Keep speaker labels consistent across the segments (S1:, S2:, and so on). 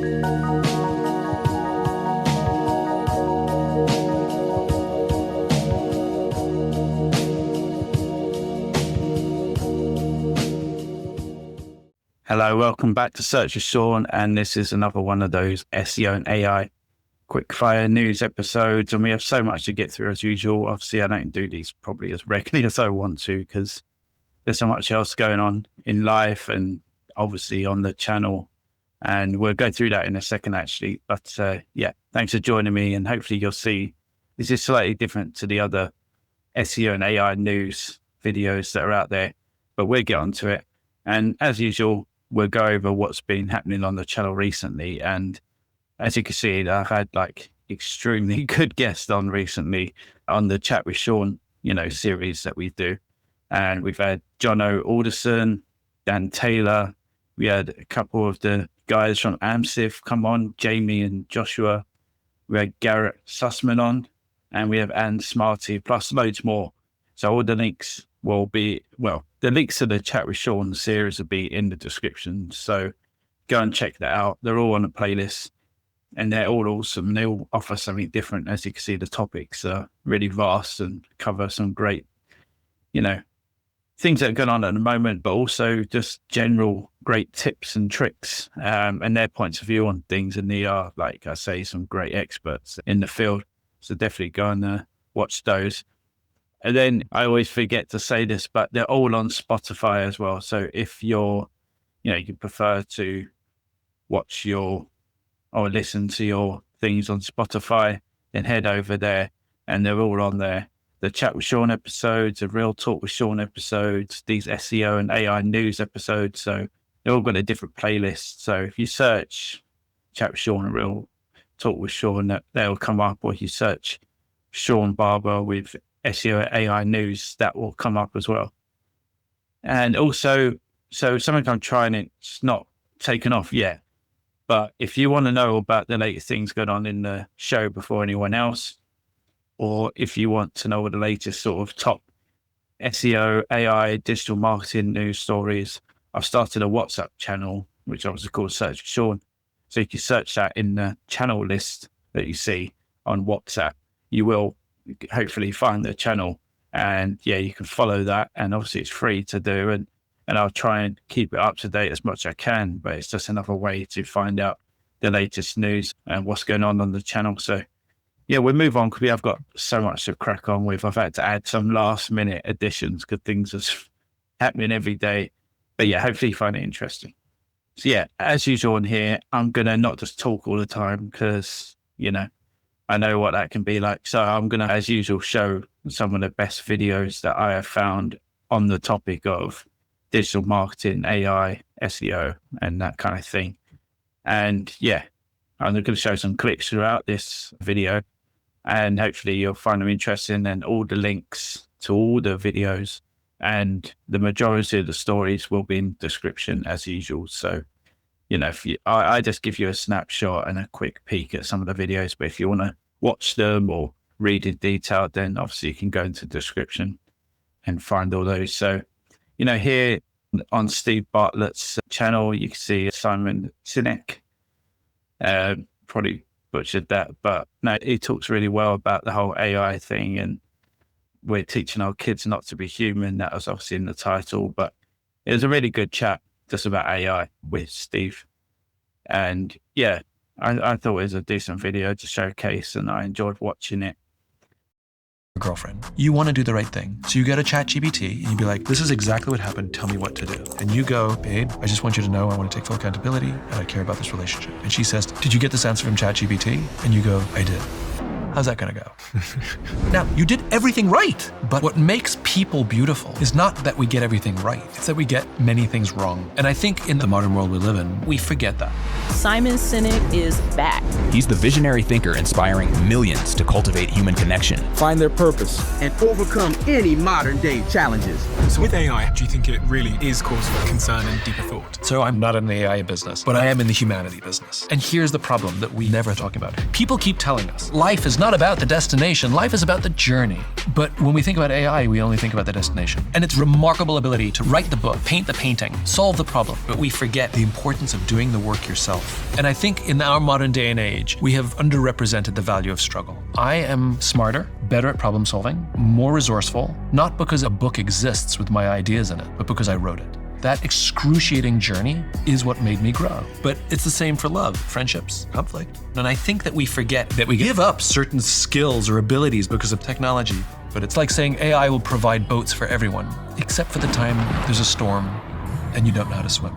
S1: Hello, welcome back to Search with Sean, and this is another one of those SEO and AI quickfire news episodes, and we have so much to get through as usual. Obviously, I don't do these probably as regularly as I want to because there's so much else going on in life and obviously on the channel, and we'll go through that in a second actually. But yeah, thanks for joining me, and hopefully you'll see this is slightly different to the other SEO and AI news videos that are out there, but we'll get onto it. And as usual, we'll go over what's been happening on the channel recently. And as you can see, I've had like extremely good guests on recently on the Chat with Sean, series that we do. And we've had Jono Alderson, Dan Taylor. We had a couple of the guys from AMSIF come on, Jamie and Joshua. We had Garrett Sussman on, and we have Anne Smarty, plus loads more. So all the links will be, the links to the Chat with Sean series will be in the description. So go and check that out. They're all on a playlist and they're all awesome. They all offer something different. As you can see, the topics are really vast and cover some great, things that are going on at the moment, but also just general great tips and tricks and their points of view on things. And they are, like I say, some great experts in the field. So definitely go and watch those. And then I always forget to say this, but they're all on Spotify as well. So if you prefer to watch or listen to your things on Spotify, then head over there and they're all on there. The Chat with Sean episodes, the Real Talk with Sean episodes, these SEO and AI news episodes. So they're all got a different playlist. So if you search Chat with Sean and Real Talk with Sean, they'll come up, or if you search Sean Barber with SEO AI news, that will come up as well. And also, so something I'm trying, it's not taken off yet, but if you want to know about the latest things going on in the show before anyone else, or if you want to know what the latest sort of top SEO, AI, digital marketing news stories, I've started a WhatsApp channel, which obviously called Search with Sean. So you can search that in the channel list that you see on WhatsApp. You will hopefully find the channel, and yeah, you can follow that, and obviously it's free to do, and I'll try and keep it up to date as much as I can, but it's just another way to find out the latest news and what's going on the channel. So yeah, we'll move on because I've got so much to crack on with. I've had to add some last minute additions because things are happening every day, but yeah, hopefully you find it interesting. So yeah, as usual on here, I'm gonna not just talk all the time because I know what that can be like. So I'm going to, as usual, show some of the best videos that I have found on the topic of digital marketing, AI, SEO, and that kind of thing. And yeah, I'm going to show some clips throughout this video, and hopefully you'll find them interesting, and all the links to all the videos and the majority of the stories will be in the description as usual. So I just give you a snapshot and a quick peek at some of the videos, but if you want to watch them or read in detail, then obviously you can go into the description and find all those. So, here on Steve Bartlett's channel, you can see Simon Sinek. Probably butchered that, but no, he talks really well about the whole AI thing, and we're teaching our kids not to be human. That was obviously in the title, but it was a really good chat just about AI with Steve. And yeah, I thought it was a decent video to showcase, and I enjoyed watching it.
S2: Girlfriend, you want to do the right thing. So you go to ChatGPT and you be like, this is exactly what happened. Tell me what to do. And you go, babe, I just want you to know I want to take full accountability and I care about this relationship. And she says, did you get this answer from ChatGPT? And you go, I did. How's that going to go? Now, you did everything right. But what makes people beautiful is not that we get everything right. It's that we get many things wrong. And I think in the modern world we live in, we forget that.
S3: Simon Sinek is back.
S4: He's the visionary thinker inspiring millions to cultivate human connection,
S5: find their purpose, and overcome any modern day challenges.
S6: So with AI, do you think it really is cause for concern and deeper thought?
S2: So I'm not in the AI business, but I am in the humanity business. And here's the problem that we never talk about. People keep telling us life is not about the destination. Life is about the journey. But when we think about AI, we only think about the destination. And its remarkable ability to write the book, paint the painting, solve the problem. But we forget the importance of doing the work yourself. And I think in our modern day and age, we have underrepresented the value of struggle. I am smarter, better at problem solving, more resourceful, not because a book exists with my ideas in it, but because I wrote it. That excruciating journey is what made me grow. But it's the same for love, friendships, conflict. And I think that we forget that we give up certain skills or abilities because of technology. But it's like saying AI will provide boats for everyone, except for the time there's a storm and you don't know how to swim.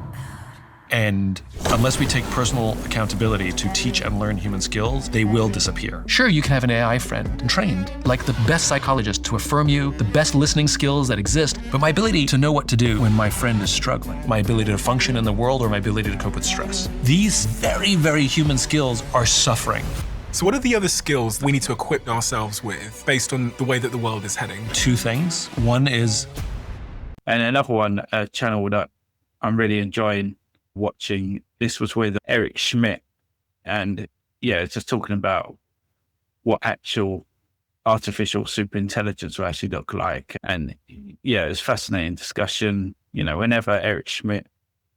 S2: And unless we take personal accountability to teach and learn human skills, they will disappear. Sure, you can have an AI friend trained, like the best psychologist to affirm you, the best listening skills that exist, but my ability to know what to do when my friend is struggling, my ability to function in the world, or my ability to cope with stress. These very, very human skills are suffering.
S6: So what are the other skills we need to equip ourselves with based on the way that the world is heading?
S2: Two things. One is...
S1: And another one, a channel that I'm really enjoying watching, this was with Eric Schmidt, and it's just talking about what actual artificial superintelligence will actually look like. And it's fascinating discussion. Whenever Eric Schmidt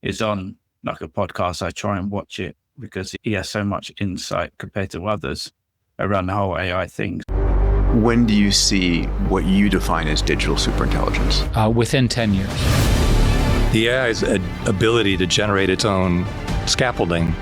S1: is on like a podcast, I try and watch it because he has so much insight compared to others around the whole AI thing.
S7: When do you see what you define as digital superintelligence?
S8: Within 10 years.
S9: The AI's ability to generate its own scaffolding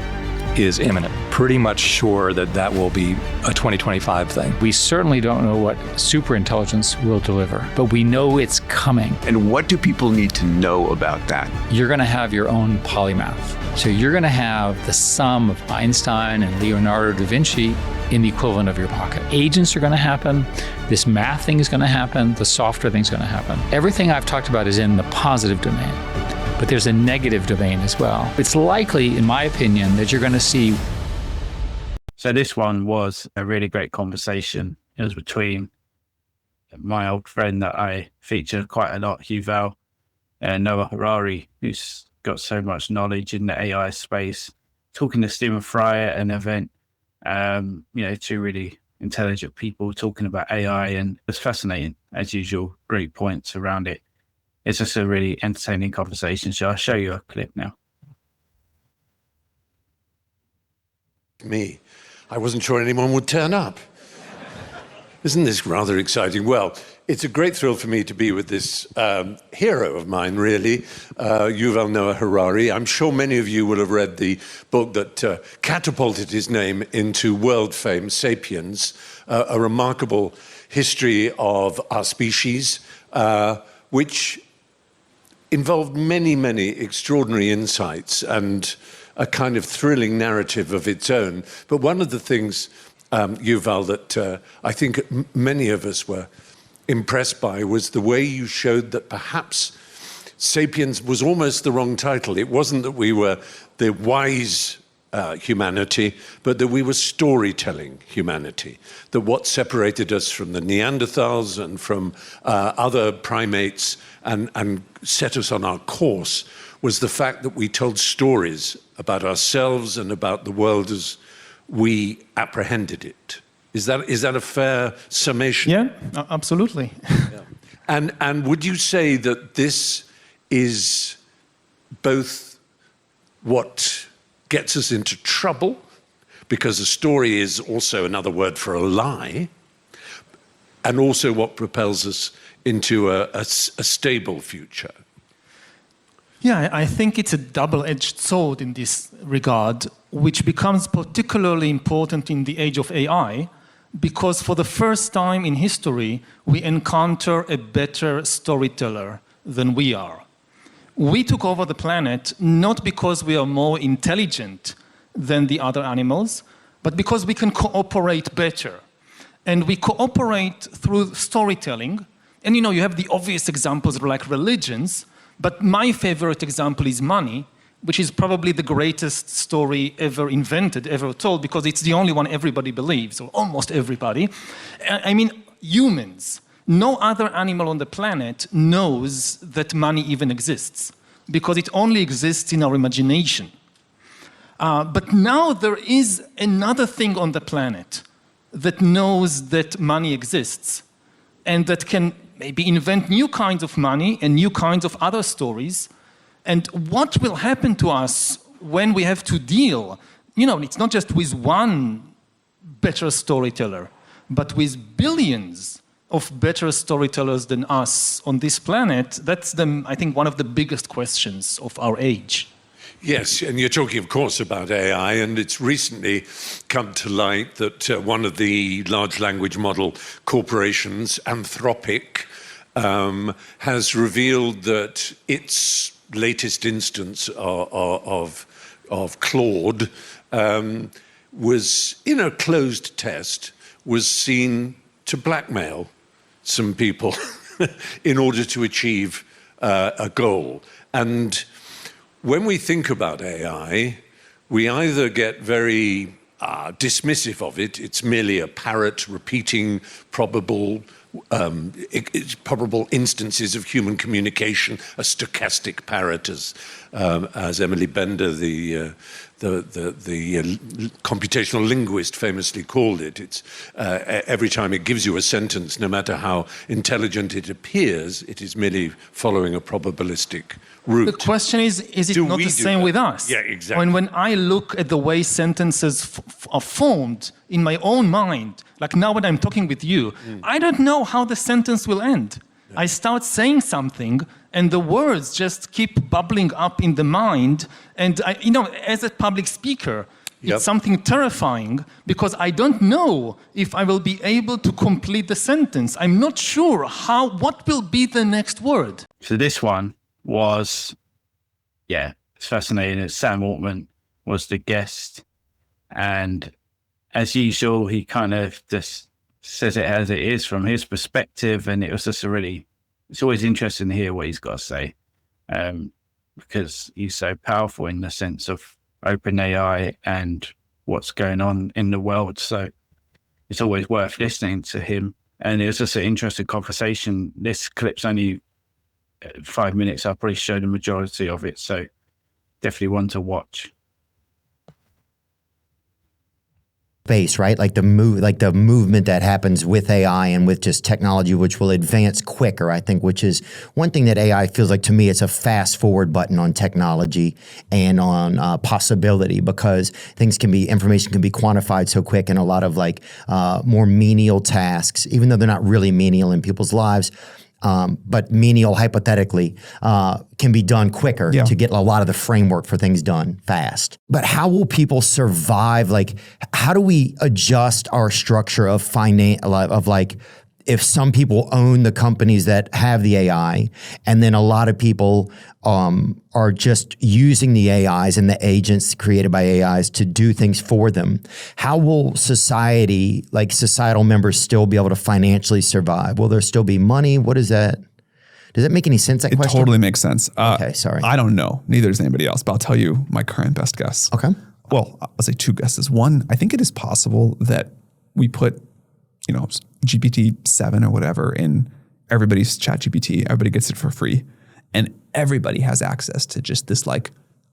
S9: is imminent. Pretty much sure that that will be a 2025 thing.
S8: We certainly don't know what superintelligence will deliver, but we know it's coming.
S7: And what do people need to know about that?
S8: You're going to have your own polymath. So you're going to have the sum of Einstein and Leonardo da Vinci in the equivalent of your pocket. Agents are going to happen. This math thing is going to happen. The software thing is going to happen. Everything I've talked about is in the positive domain, but there's a negative domain as well. It's likely, in my opinion, that you're going to see.
S1: So this one was a really great conversation. It was between my old friend that I feature quite a lot, Yuval, and Noah Harari, who's got so much knowledge in the AI space, talking to Stephen Fry at an event. Two really intelligent people talking about AI, and it's fascinating as usual. Great points around it. It's just a really entertaining conversation. So I'll show you a clip now.
S10: Me, I wasn't sure anyone would turn up. Isn't this rather exciting? Well, it's a great thrill for me to be with this hero of mine, really, Yuval Noah Harari. I'm sure many of you will have read the book that catapulted his name into world fame, Sapiens, a remarkable history of our species, which involved many, many extraordinary insights and a kind of thrilling narrative of its own. But one of the things, Yuval, that I think many of us were impressed by was the way you showed that perhaps Sapiens was almost the wrong title. It wasn't that we were the wise humanity, but that we were storytelling humanity, that what separated us from the Neanderthals and from other primates and set us on our course was the fact that we told stories about ourselves and about the world as we apprehended it. Is that a fair summation?
S11: Yeah, absolutely.
S10: Yeah. And would you say that this is both what gets us into trouble, because a story is also another word for a lie, and also what propels us into a stable future?
S11: Yeah, I think it's a double-edged sword in this regard, which becomes particularly important in the age of AI, because for the first time in history, we encounter a better storyteller than we are. We took over the planet not because we are more intelligent than the other animals, but because we can cooperate better. And we cooperate through storytelling. And you have the obvious examples like religions, but my favorite example is money, which is probably the greatest story ever invented, ever told, because it's the only one everybody believes, or almost everybody. I mean, humans. No other animal on the planet knows that money even exists, because it only exists in our imagination. But now there is another thing on the planet that knows that money exists and that can maybe invent new kinds of money and new kinds of other stories. And what will happen to us when we have to deal, it's not just with one better storyteller, but with billions of better storytellers than us on this planet. That's, I think, one of the biggest questions of our age.
S10: Yes, and you're talking, of course, about AI, and it's recently come to light that one of the large language model corporations, Anthropic, has revealed that its latest instance of Claude was, in a closed test, was seen to blackmail some people in order to achieve a goal. And when we think about AI, we either get very dismissive of it. It's merely a parrot repeating probable instances of human communication, a stochastic parrot, as Emily Bender, the computational linguist, famously called it. It's every time it gives you a sentence, no matter how intelligent it appears, it is merely following a probabilistic route.
S11: The question is it not the same with us?
S10: Yeah, exactly.
S11: When I look at the way sentences are formed in my own mind, like now when I'm talking with you, I don't know how the sentence will end. I start saying something and the words just keep bubbling up in the mind. And as a public speaker, it's something terrifying because I don't know if I will be able to complete the sentence. I'm not sure what will be the next word.
S1: So this one was, it's fascinating. Sam Altman was the guest, and as usual, he kind of just says it as it is from his perspective, and it was just it's always interesting to hear what he's got to say, because he's so powerful in the sense of OpenAI and what's going on in the world. So it's always worth listening to him. And it was just an interesting conversation. This clip's only 5 minutes. I'll probably show the majority of it. So definitely one to watch.
S12: Space, right? Like the movement that happens with AI and with just technology, which will advance quicker, I think, which is one thing that AI feels like to me, it's a fast forward button on technology and on possibility, because information can be quantified so quick, and a lot of more menial tasks, even though they're not really menial in people's lives, but menial hypothetically can be done quicker to get a lot of the framework for things done fast. But how will people survive? How do we adjust our structure of if some people own the companies that have the AI, and then a lot of people are just using the AIs and the agents created by AIs to do things for them. How will societal members still be able to financially survive? Will there still be money? What is that? Does that make any sense, that question?
S13: It totally makes sense.
S12: Okay, sorry.
S13: I don't know. Neither does anybody else, but I'll tell you my current best guess.
S12: Okay.
S13: Well, I'll say two guesses. One, I think it is possible that we put GPT-7 or whatever in everybody's ChatGPT. Everybody gets it for free. And everybody has access to just this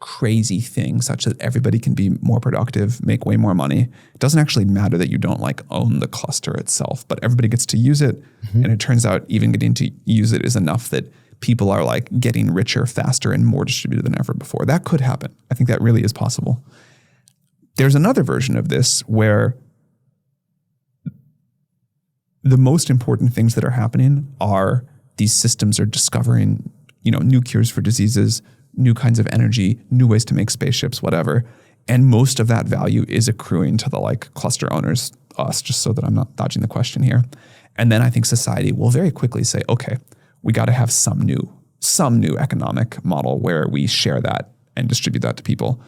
S13: crazy thing such that everybody can be more productive, make way more money. It doesn't actually matter that you don't own the cluster itself, but everybody gets to use it. Mm-hmm. And it turns out even getting to use it is enough that people are getting richer faster and more distributed than ever before. That could happen. I think that really is possible. There's another version of this where the most important things that are happening are these systems are discovering, new cures for diseases, new kinds of energy, new ways to make spaceships, whatever. And most of that value is accruing to the cluster owners, us, just so that I'm not dodging the question here. And then I think society will very quickly say, okay, we got to have some new economic model where we share that and distribute that to people.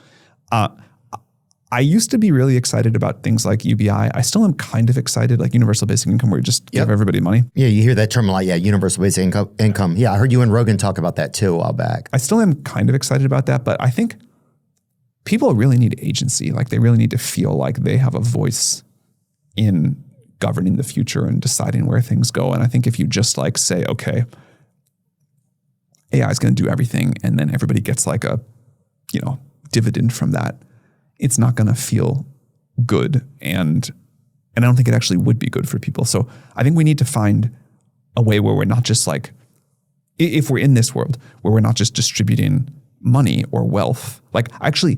S13: I used to be really excited about things like UBI. I still am kind of excited, universal basic income, where you just give everybody money.
S12: Yeah, you hear that term a lot. Yeah, universal basic income. Yeah, I heard you and Rogan talk about that too a while back.
S13: I still am kind of excited about that, but I think people really need agency. They really need to feel like they have a voice in governing the future and deciding where things go. And I think if you just say, okay, AI is going to do everything, and then everybody gets a dividend from that, it's not going to feel good. And And I don't think it actually would be good for people. So I think we need to find a way where we're not just like, if we're in this world where we're not just distributing money or wealth, like actually,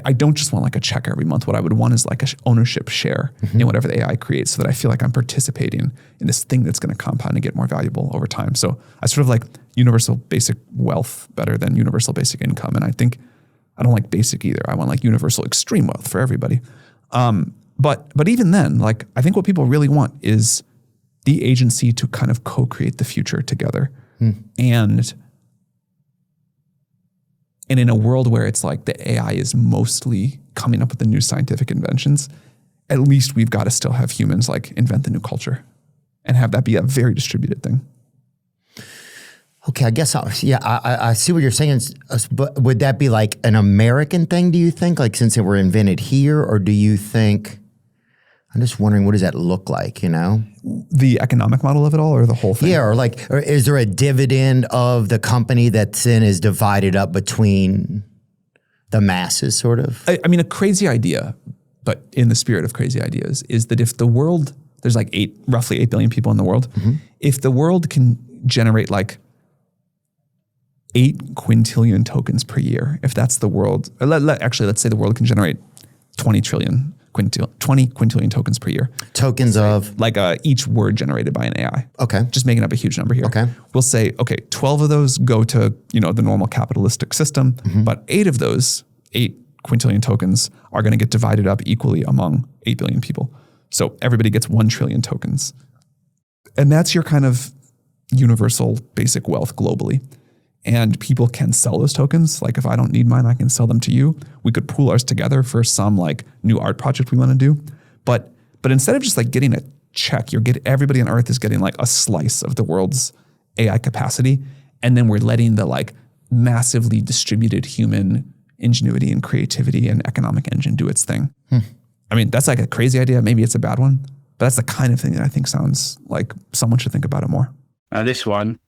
S13: I don't just want like a check every month. What I would want is like a ownership share in whatever the AI creates so that I feel like I'm participating in this thing that's going to compound and get more valuable over time. So I sort of like universal basic wealth better than universal basic income. And I think I don't like basic either. I want like universal extreme wealth for everybody. But even then, like I think what people really want is the agency to kind of co-create the future together. And in a world where it's like the AI is mostly coming up with the new scientific inventions, at least we've got to still have humans like invent the new culture and have that be a very distributed thing.
S12: Okay, I guess, I see what you're saying, but would that be like an American thing, do you think? Like since they were invented here, or do you think, I'm just wondering, what does that look like, you know?
S13: The economic model of it all, or the whole thing?
S12: Yeah, or is there a dividend of the company that's then is divided up between the masses, sort of?
S13: I mean, a crazy idea, but in the spirit of crazy ideas, is that if the world, there's like roughly 8 billion people in the world, if the world can generate like 8 quintillion tokens per year, if that's the world, actually, let's say the world can generate 20 quintillion tokens per year.
S12: Tokens of?
S13: Like each word generated by an AI.
S12: Okay.
S13: Just making up a huge number here.
S12: Okay.
S13: We'll say, okay, 12 of those go to, the normal capitalistic system, but 8 of those, 8 quintillion tokens are going to get divided up equally among 8 billion people. So everybody gets 1 trillion tokens. And that's your kind of universal basic wealth globally. And people can sell those tokens. Like if I don't need mine, I can sell them to you. We could pool ours together for some like new art project we want to do. But instead of just like getting a check, everybody on Earth is getting like a slice of the world's AI capacity. And then we're letting the like massively distributed human ingenuity and creativity and economic engine do its thing. I mean, that's like a crazy idea. Maybe it's a bad one, but that's the kind of thing that I think sounds like someone should think about it more.
S1: This one,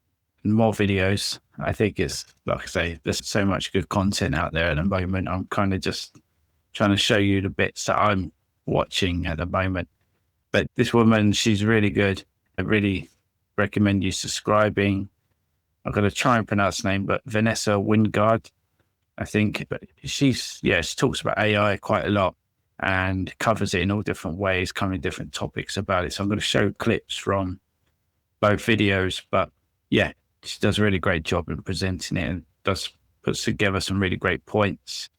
S1: more videos. I think it's, like I say, there's so much good content out there at the moment. I'm kind of just trying to show you the bits that I'm watching at the moment. But this woman, she's really good. I really recommend you subscribing. I'm going to try and pronounce her name, but Vanessa Wingard, I think. But she talks about AI quite a lot and covers it in all different ways, covering different topics about it. So I'm going to show clips from both videos, but yeah, she does a really great job in presenting it and puts together some really great points.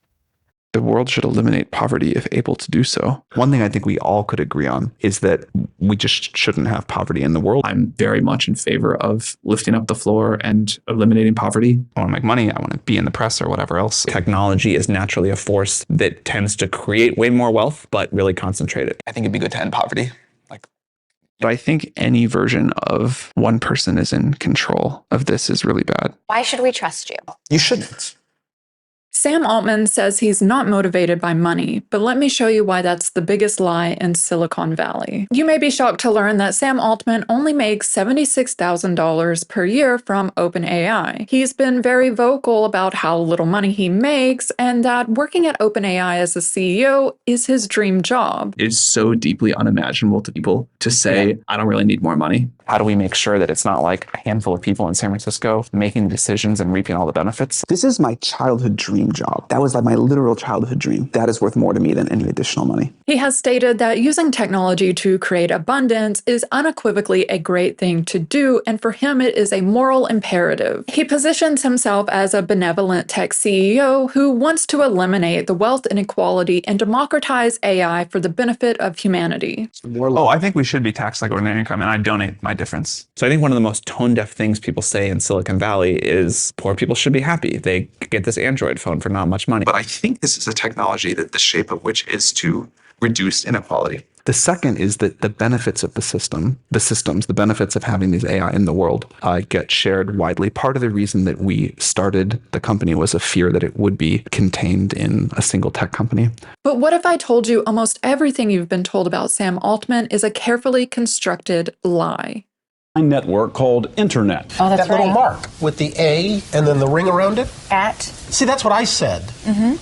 S2: The world should eliminate poverty if able to do so. One thing I think we all could agree on is that we just shouldn't have poverty in the world.
S14: I'm very much in favor of lifting up the floor and eliminating poverty.
S2: I want to make money. I want to be in the press or whatever else. Technology is naturally a force that tends to create way more wealth, but really concentrate it. I think it'd be good to end poverty. But I think any version of one person is in control of this is really bad.
S15: Why should we trust you?
S2: You shouldn't.
S16: Sam Altman says he's not motivated by money, but let me show you why that's the biggest lie in Silicon Valley. You may be shocked to learn that Sam Altman only makes $76,000 per year from OpenAI. He's been very vocal about how little money he makes and that working at OpenAI as a CEO is his dream job.
S14: It's so deeply unimaginable to people to say, I don't really need more money.
S2: How do we make sure that it's not like a handful of people in San Francisco making decisions and reaping all the benefits?
S17: This is my childhood dream job. That was like my literal childhood dream. That is worth more to me than any additional money.
S16: He has stated that using technology to create abundance is unequivocally a great thing to do, and for him it is a moral imperative. He positions himself as a benevolent tech CEO who wants to eliminate the wealth inequality and democratize AI for the benefit of humanity.
S2: I think we should be taxed like ordinary income, and I donate my difference. So I think one of the most tone-deaf things people say in Silicon Valley is poor people should be happy. They get this Android phone for not much money. But I think this is a technology that the shape of which is to reduce inequality. The second is that the benefits of the systems, the benefits of having these AI in the world get shared widely. Part of the reason that we started the company was a fear that it would be contained in a single tech company.
S16: But what if I told you almost everything you've been told about Sam Altman is a carefully constructed lie?
S15: network called Internet.
S18: Oh, that's
S19: that little
S18: right.
S19: mark with the A and then the ring around it?
S18: At.
S19: See, that's what I said.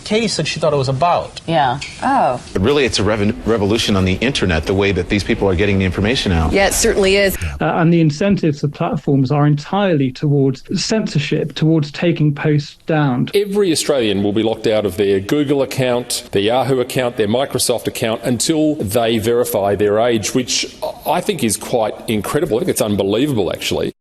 S19: Katie said she thought it was about.
S18: Yeah. Oh.
S20: Really, it's a revolution on the internet, the way that these people are getting the information out.
S18: Yeah, it certainly is.
S21: And the incentives of platforms are entirely towards censorship, towards taking posts down.
S22: Every Australian will be locked out of their Google account, their Yahoo account, their Microsoft account until they verify their age, which I think is quite incredible. I think it's unbelievable, actually.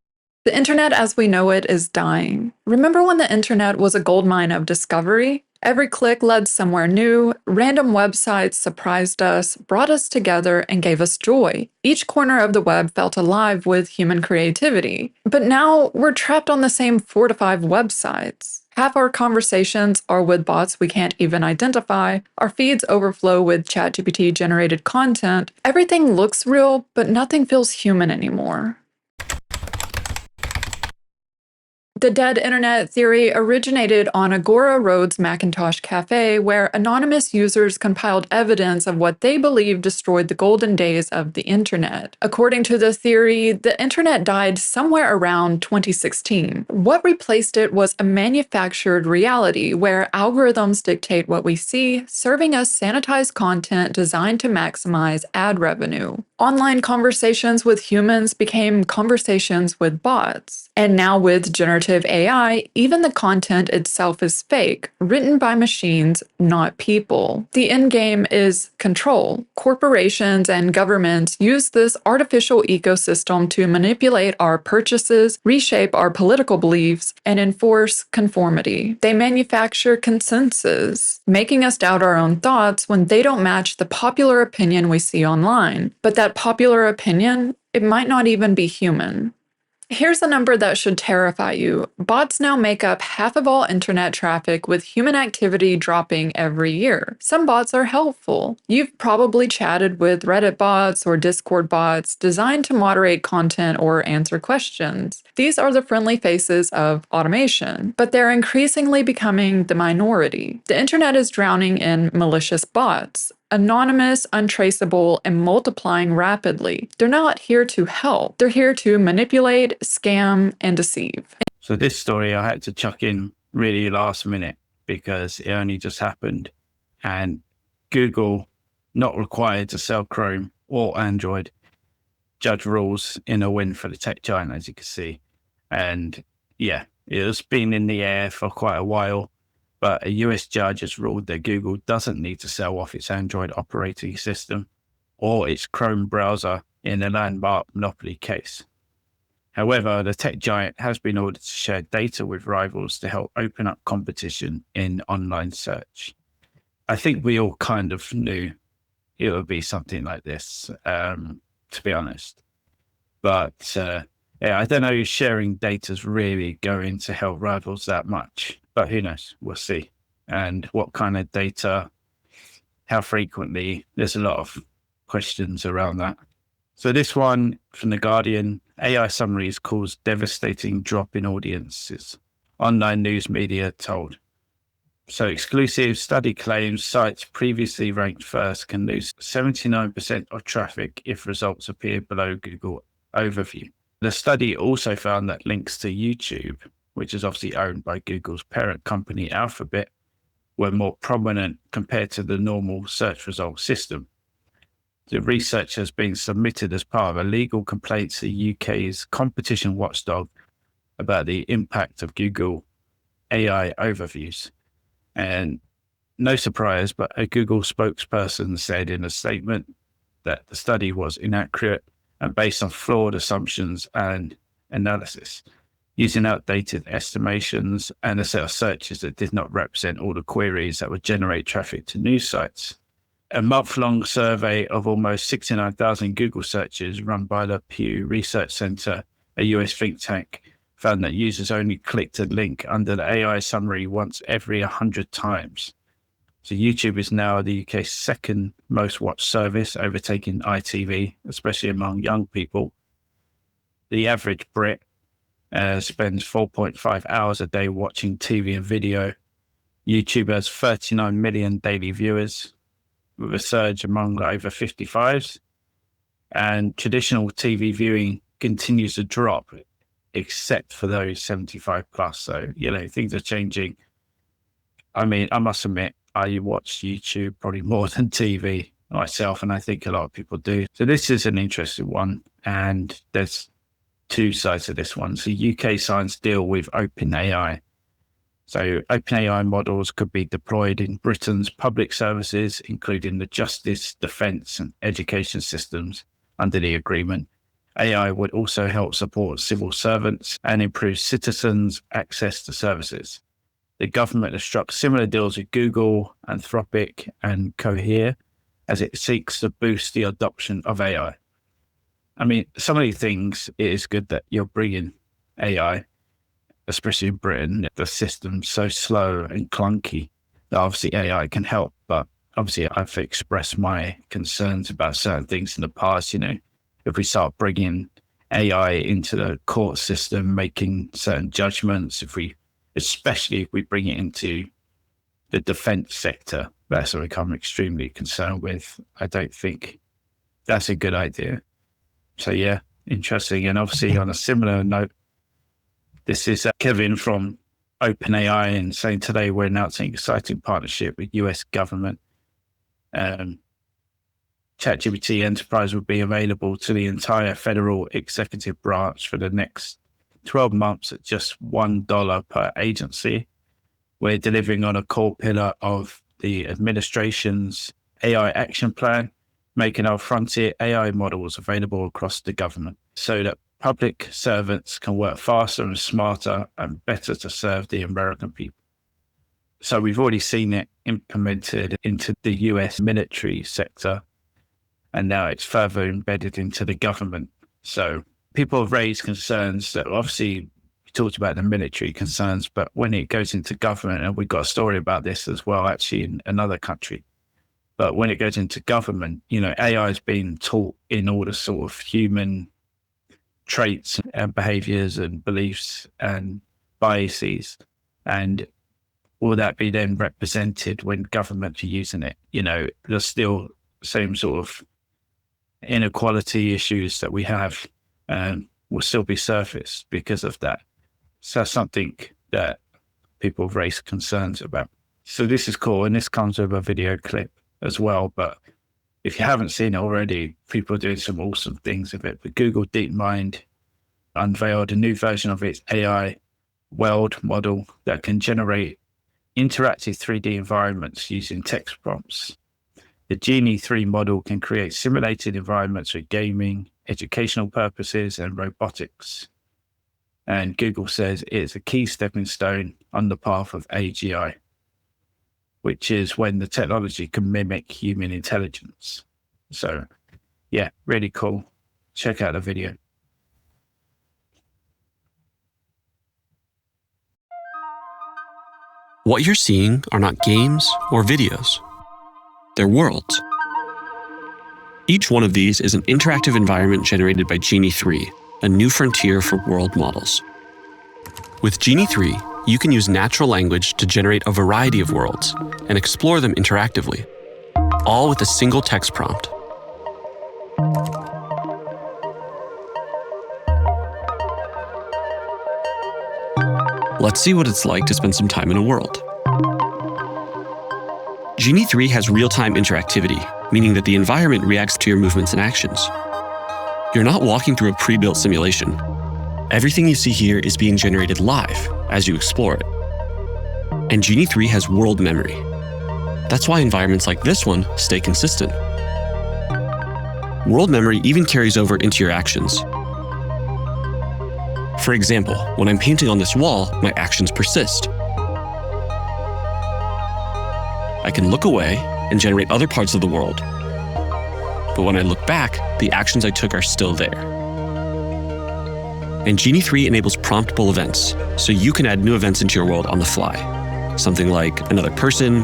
S16: The internet as we know it is dying. Remember when the internet was a goldmine of discovery? Every click led somewhere new, random websites surprised us, brought us together, and gave us joy. Each corner of the web felt alive with human creativity. But now we're trapped on the same 4 to 5 websites. Half our conversations are with bots we can't even identify. Our feeds overflow with ChatGPT generated content. Everything looks real, but nothing feels human anymore. The dead internet theory originated on Agora Road's Macintosh Cafe, where anonymous users compiled evidence of what they believed destroyed the golden days of the internet. According to the theory, the internet died somewhere around 2016. What replaced it was a manufactured reality where algorithms dictate what we see, serving us sanitized content designed to maximize ad revenue. Online conversations with humans became conversations with bots. And now with generative AI, even the content itself is fake, written by machines, not people. The end game is control. Corporations and governments use this artificial ecosystem to manipulate our purchases, reshape our political beliefs, and enforce conformity. They manufacture consensus, making us doubt our own thoughts when they don't match the popular opinion we see online. But that popular opinion, it might not even be human. Here's a number that should terrify you. Bots now make up half of all internet traffic, with human activity dropping every year. Some bots are helpful. You've probably chatted with Reddit bots or Discord bots designed to moderate content or answer questions. These are the friendly faces of automation, but they're increasingly becoming the minority. The internet is drowning in malicious bots. Anonymous, untraceable, and multiplying rapidly. They're not here to help. They're here to manipulate, scam, and deceive.
S1: So this story I had to chuck in really last minute because it only just happened. And Google, not required to sell Chrome or Android, judge rules in a win for the tech giant, as you can see. And yeah, it's been in the air for quite a while. But a US judge has ruled that Google doesn't need to sell off its Android operating system or its Chrome browser in a landmark monopoly case. However, the tech giant has been ordered to share data with rivals to help open up competition in online search. I think we all kind of knew it would be something like this, to be honest. But yeah, I don't know if sharing data is really going to help rivals that much. But who knows? We'll see. And what kind of data, how frequently, there's a lot of questions around that. So this one from The Guardian, AI summaries cause devastating drop in audiences. Online news media told. So exclusive study claims sites previously ranked first can lose 79% of traffic if results appear below Google overview. The study also found that links to YouTube, which is obviously owned by Google's parent company Alphabet, were more prominent compared to the normal search result system. The research has been submitted as part of a legal complaint to the UK's competition watchdog about the impact of Google AI overviews. And no surprise, but a Google spokesperson said in a statement that the study was inaccurate and based on flawed assumptions and analysis, using outdated estimations and a set of searches that did not represent all the queries that would generate traffic to news sites. A month-long survey of almost 69,000 Google searches run by the Pew Research Center, a US think tank, found that users only clicked a link under the AI summary once every 100 times. So YouTube is now the UK's second most watched service, overtaking ITV, especially among young people. The average Brit spends 4.5 hours a day watching TV and video. YouTube has 39 million daily viewers, with a surge among over 55s. And traditional TV viewing continues to drop, except for those 75 plus. So, things are changing. I mean, I must admit, I watch YouTube probably more than TV myself, and I think a lot of people do. So this is an interesting one, and there's two sides of this one. So UK signs deal with OpenAI. So OpenAI models could be deployed in Britain's public services, including the justice, defence and education systems under the agreement. AI would also help support civil servants and improve citizens' access to services. The government has struck similar deals with Google, Anthropic and Cohere as it seeks to boost the adoption of AI. I mean, some of these things, it is good that you're bringing AI, especially in Britain. The system's so slow and clunky that obviously AI can help. But obviously I've expressed my concerns about certain things in the past. If we start bringing AI into the court system, making certain judgments, especially if we bring it into the defense sector, that's something I'm extremely concerned with. I don't think that's a good idea. So yeah, interesting. And obviously on a similar note, this is Kevin from OpenAI and saying today we're announcing an exciting partnership with US government. ChatGPT Enterprise will be available to the entire federal executive branch for the next 12 months at just $1 per agency. We're delivering on a core pillar of the administration's AI action plan, making our frontier AI models available across the government so that public servants can work faster and smarter and better to serve the American people. So we've already seen it implemented into the US military sector, and now it's further embedded into the government. So people have raised concerns that obviously we talked about the military concerns, but when it goes into government, and we've got a story about this as well, actually in another country, but when it goes into government, AI is being taught in all the sort of human traits and behaviors and beliefs and biases. And will that be then represented when government are using it? There's still the same sort of inequality issues that we have will still be surfaced because of that. So that's something that people have raised concerns about. So this is cool. And this comes with a video clip as well. But if you haven't seen it already, people are doing some awesome things with it. But Google DeepMind unveiled a new version of its AI world model that can generate interactive 3D environments using text prompts. The Genie 3 model can create simulated environments for gaming, educational purposes, and robotics. And Google says it's a key stepping stone on the path of AGI, which is when the technology can mimic human intelligence. So yeah, really cool. Check out the video.
S3: What you're seeing are not games or videos. They're worlds. Each one of these is an interactive environment generated by Genie 3, a new frontier for world models. With Genie 3, you can use natural language to generate a variety of worlds and explore them interactively, all with a single text prompt. Let's see what it's like to spend some time in a world. Genie 3 has real-time interactivity, meaning that the environment reacts to your movements and actions. You're not walking through a pre-built simulation. Everything you see here is being generated live as you explore it. And Genie 3 has world memory. That's why environments like this one stay consistent. World memory even carries over into your actions. For example, when I'm painting on this wall, my actions persist. I can look away and generate other parts of the world. But when I look back, the actions I took are still there. And Genie 3 enables promptable events, so you can add new events into your world on the fly. Something like another person,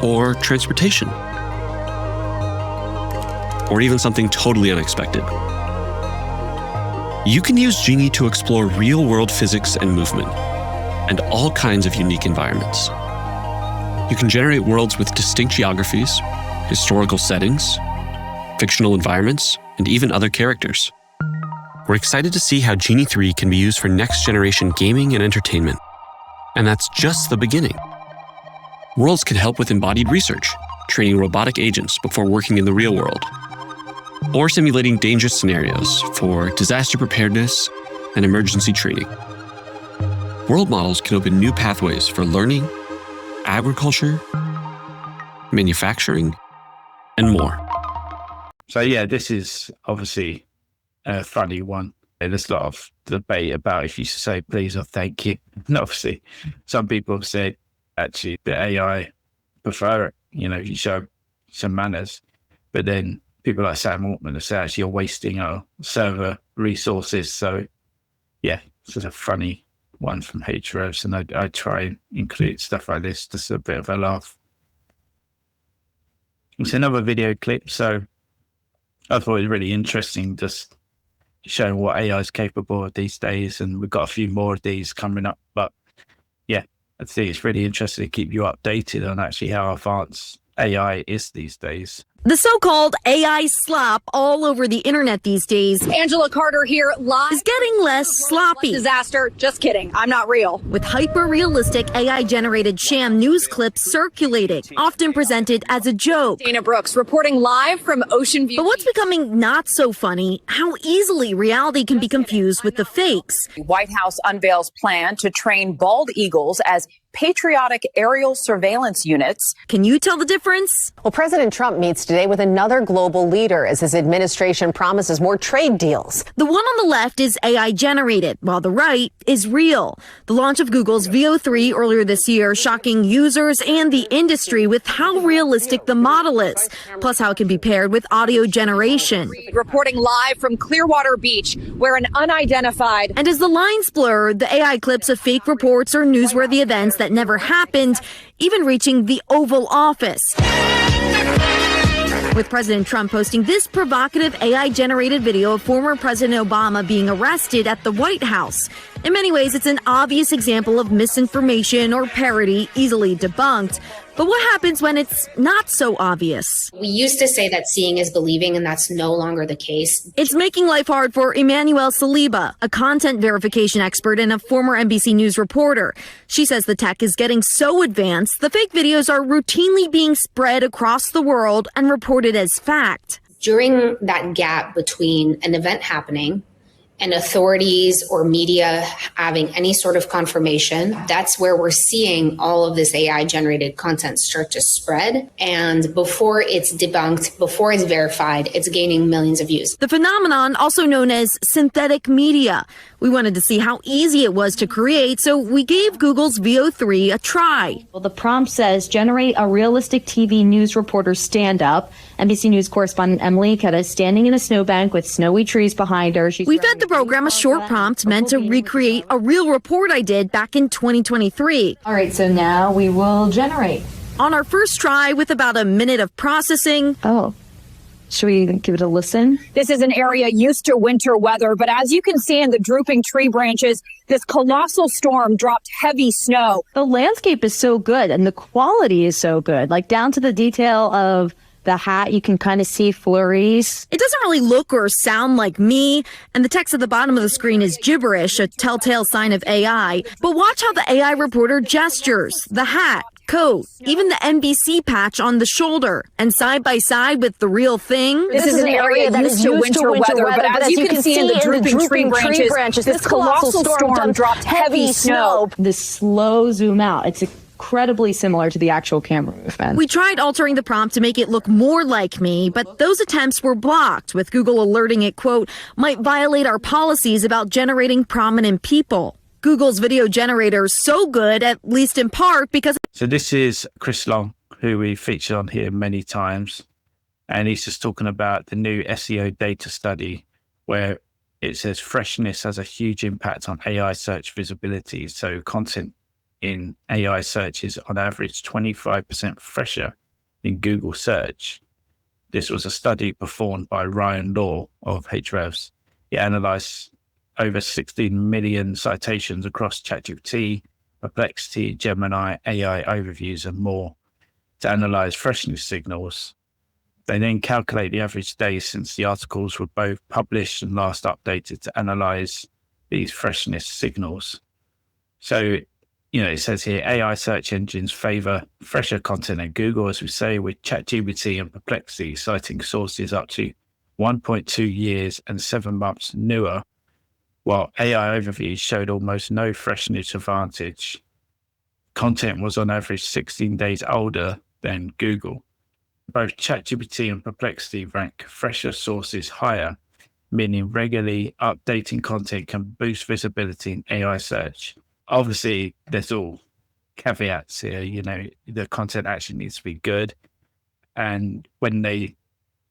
S3: or transportation, or even something totally unexpected. You can use Genie to explore real-world physics and movement, and all kinds of unique environments. You can generate worlds with distinct geographies, historical settings, fictional environments, and even other characters. We're excited to see how Genie 3 can be used for next-generation gaming and entertainment. And that's just the beginning. Worlds can help with embodied research, training robotic agents before working in the real world, or simulating dangerous scenarios for disaster preparedness and emergency training. World models can open new pathways for learning, agriculture, manufacturing, and more.
S1: So yeah, this is obviously a funny one. There's a lot of debate about if you should say please or thank you. And obviously, some people have said actually the AI prefer it, if you show some manners. But then people like Sam Altman have said actually you're wasting our server resources. So yeah, it's a funny one from Hrefs, and I try and include stuff like this, just a bit of a laugh. It's another video clip, so I thought it was really interesting, just showing what AI is capable of these days, and we've got a few more of these coming up. But yeah, I think it's really interesting to keep you updated on actually how advanced AI is these days.
S4: The so-called AI slop all over the internet these days.
S18: Angela Carter here live.
S4: Is getting less sloppy.
S18: Disaster. Just kidding. I'm not real.
S4: With hyper-realistic AI-generated sham news clips circulating, often presented as a joke.
S18: Dana Brooks reporting live from Ocean View.
S4: But what's becoming not so funny, how easily reality can be confused with the fakes.
S18: The White House unveils plan to train bald eagles as patriotic aerial surveillance units.
S4: Can you tell the difference?
S23: Well, President Trump meets today with another global leader as his administration promises more trade deals.
S4: The one on the left is AI generated, while the right is real. The launch of Google's VO3 earlier this year shocking users and the industry with how realistic the model is, plus how it can be paired with audio generation.
S18: Reporting live from Clearwater Beach, where an unidentified...
S4: And as the lines blur, the AI clips of fake reports or newsworthy events that never happened, even reaching the Oval Office. With President Trump posting this provocative AI-generated video of former President Obama being arrested at the White House. In many ways, it's an obvious example of misinformation or parody easily debunked. But what happens when it's not so obvious?
S24: We used to say that seeing is believing, and that's no longer the case.
S4: It's making life hard for Emmanuel Saliba, a content verification expert and a former NBC News reporter. She says the tech is getting so advanced, the fake videos are routinely being spread across the world and reported as fact.
S24: During that gap between an event happening and authorities or media having any sort of confirmation, that's where we're seeing all of this AI-generated content start to spread. And before it's debunked, before it's verified, it's gaining millions of views.
S4: The phenomenon, also known as synthetic media. We wanted to see how easy it was to create, so we gave Google's VO3 a try.
S25: Well, the prompt says, generate a realistic TV news reporter stand-up. NBC News correspondent Emily Ikeda is standing in a snowbank with snowy trees behind her.
S4: We fed the program a short prompt meant to recreate a real report I did back in 2023.
S25: All right, so now we will generate.
S4: On our first try, with about a minute of processing.
S25: Oh. Should we give it a listen?
S18: This is an area used to winter weather, but as you can see in the drooping tree branches, this colossal storm dropped heavy snow.
S25: The landscape is so good and the quality is so good, like down to the detail of the hat. You can kind of see flurries.
S4: It doesn't really look or sound like me, and the text at the bottom of the screen is gibberish, a telltale sign of AI. But watch how the AI reporter gestures, the hat, coat, even the NBC patch on the shoulder. And side by side with the real thing.
S18: This is an area that is used to winter weather, but as you can see in the drooping tree branches, this colossal storm dropped heavy snow.
S25: The slow zoom out. It's incredibly similar to the actual camera movement.
S4: We tried altering the prompt to make it look more like me, but those attempts were blocked, with Google alerting it, quote, might violate our policies about generating prominent people. Google's video generator is so good, at least in part, because...
S1: So this is Chris Long, who we featured on here many times. And he's just talking about the new SEO data study, where it says freshness has a huge impact on AI search visibility. So content in AI search is on average 25% fresher in Google search. This was a study performed by Ryan Law of Hrefs. He analyzed over 16 million citations across ChatGPT, Perplexity, Gemini, AI overviews, and more to analyze freshness signals They then calculate the average days since the articles were both published and last updated to analyze these freshness signals. So, it says here, AI search engines favor fresher content than Google, as we say, with ChatGPT and Perplexity citing sources up to 1.2 years and 7 months newer, while AI overviews showed almost no freshness advantage. Content was on average 16 days older than Google. Both ChatGPT and Perplexity rank fresher sources higher, meaning regularly updating content can boost visibility in AI search. Obviously, there's all caveats here. The content actually needs to be good. And when they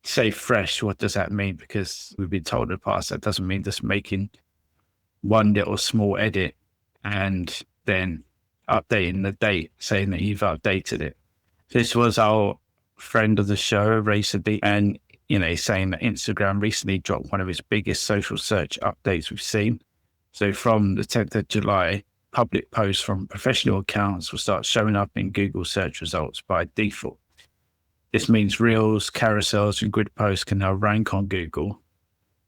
S1: say fresh, what does that mean? Because we've been told in the past that doesn't mean just making one little small edit and then updating the date, saying that you've updated it. This was our friend of the show, recently, and saying that Instagram recently dropped one of its biggest social search updates we've seen. So from the 10th of July, public posts from professional accounts will start showing up in Google search results by default. This means reels, carousels, and grid posts can now rank on Google,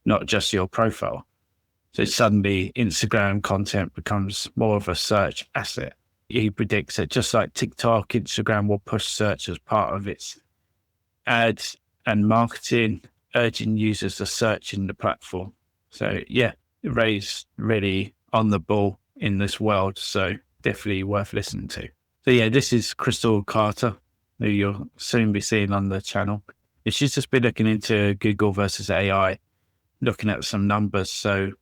S1: not just your profile. So suddenly Instagram content becomes more of a search asset. He predicts that just like TikTok, Instagram will push search as part of its ads and marketing, urging users to search in the platform. So Ray's really on the ball in this world, so definitely worth listening to. So this is Crystal Carter, who you'll soon be seeing on the channel. She's just been looking into Google versus AI, looking at some numbers. So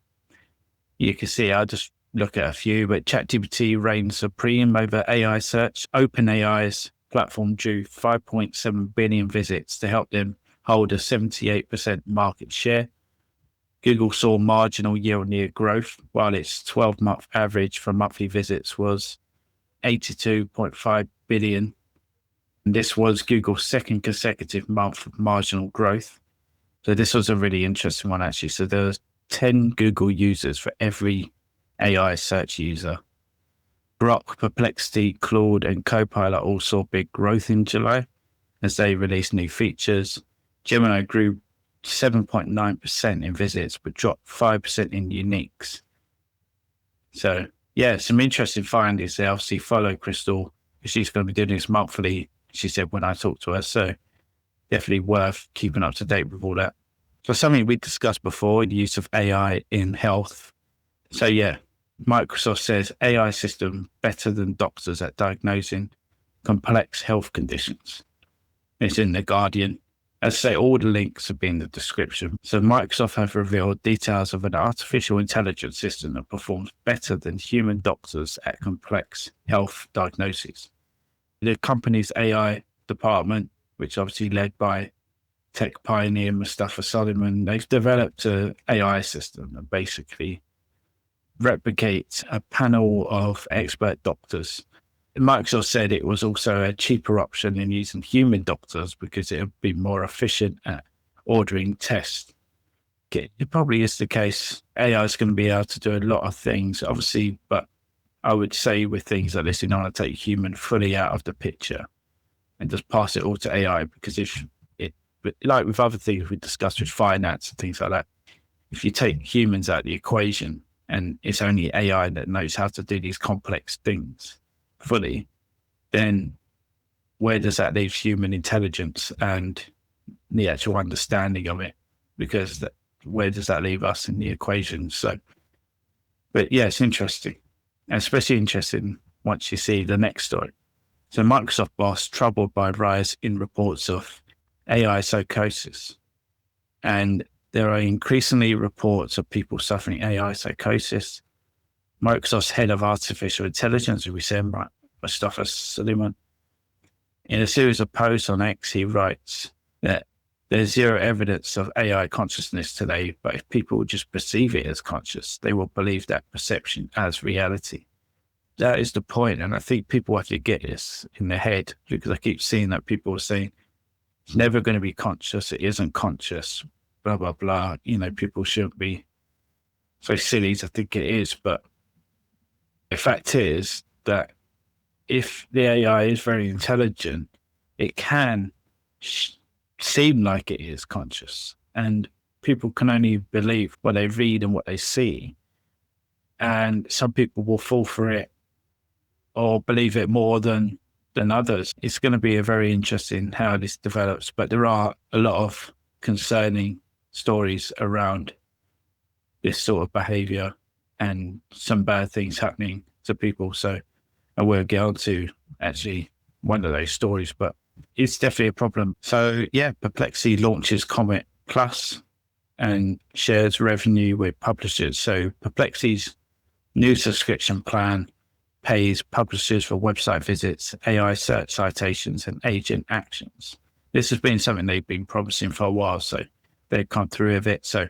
S1: you can see, I'll just look at a few, but ChatGPT reigns supreme over AI search. OpenAI's platform drew 5.7 billion visits to help them hold a 78% market share. Google saw marginal year-on-year growth, while its 12-month average for monthly visits was 82.5 billion. And this was Google's second consecutive month of marginal growth. So this was a really interesting one, actually. So there's 10 Google users for every AI search user. Grok, Perplexity, Claude, and Copilot all saw big growth in July as they released new features. Gemini grew 7.9% in visits, but dropped 5% in uniques. So some interesting findings there. Obviously follow Crystal, because she's going to be doing this monthly, she said when I talked to her. So definitely worth keeping up to date with all that. So something we discussed before, the use of AI in health. So Microsoft says AI system better than doctors at diagnosing complex health conditions. It's in The Guardian. As I say, all the links have been in the description. So Microsoft have revealed details of an artificial intelligence system that performs better than human doctors at complex health diagnoses. The company's AI department, which obviously led by tech pioneer Mustafa Solomon, they've developed an AI system that basically replicates a panel of expert doctors. Microsoft said it was also a cheaper option than using human doctors because it would be more efficient at ordering tests. It probably is the case. AI is going to be able to do a lot of things, obviously, but I would say with things like this, you don't want to take human fully out of the picture and just pass it all to AI, because like with other things we discussed with finance and things like that, if you take humans out of the equation and it's only AI that knows how to do these complex things fully, then where does that leave human intelligence and the actual understanding of it? Because where does that leave us in the equation? So, but it's interesting, and especially interesting once you see the next story. So Microsoft boss troubled by rise in reports of AI psychosis. And there are increasingly reports of people suffering AI psychosis. Microsoft's head of artificial intelligence, as we said, Mustafa Solomon, in a series of posts on X, he writes that there's zero evidence of AI consciousness today, but if people just perceive it as conscious, they will believe that perception as reality. That is the point, and I think people have to get this in their head, because I keep seeing that people are saying it's never going to be conscious, it isn't conscious, blah, blah, blah. People shouldn't be so silly to think it is, but the fact is that if the AI is very intelligent, it can seem like it is conscious, and people can only believe what they read and what they see. And some people will fall for it or believe it more than others. It's going to be a very interesting how this develops, but there are a lot of concerning stories around this sort of behavior and some bad things happening to people. So I will get on to actually one of those stories, but it's definitely a problem. So yeah, Perplexity launches Comet Plus and shares revenue with publishers. So Perplexity's new subscription plan pays publishers for website visits, AI search citations, and agent actions. This has been something they've been promising for a while, so they've come through with it. So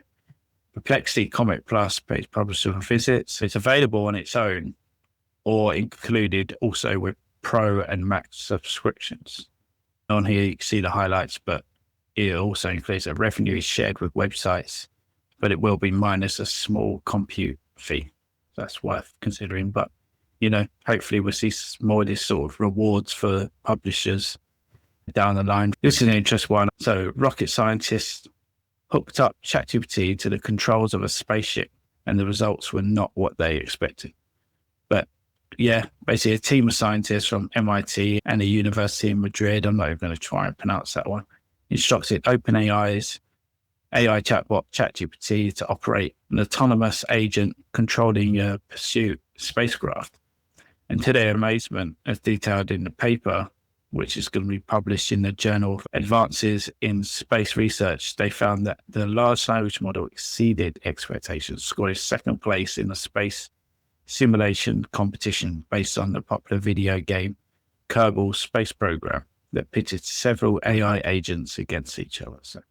S1: Perplexity Comet Plus pays publishers for visits. It's available on its own or included also with Pro and Max subscriptions. On here, you can see the highlights, but it also includes that revenue is shared with websites, but it will be minus a small compute fee. That's worth considering. But, hopefully we'll see more of this sort of rewards for publishers down the line. This is an interesting one. So rocket scientists hooked up ChatGPT to the controls of a spaceship, and the results were not what they expected. But yeah, basically a team of scientists from MIT and a university in Madrid, I'm not even going to try and pronounce that one, instructed OpenAI's AI chatbot ChatGPT to operate an autonomous agent controlling a pursuit spacecraft. And to their amazement, as detailed in the paper, which is going to be published in the Journal of Advances in Space Research, they found that the large language model exceeded expectations, scoring second place in the space simulation competition based on the popular video game Kerbal Space Program that pitted several AI agents against each other. So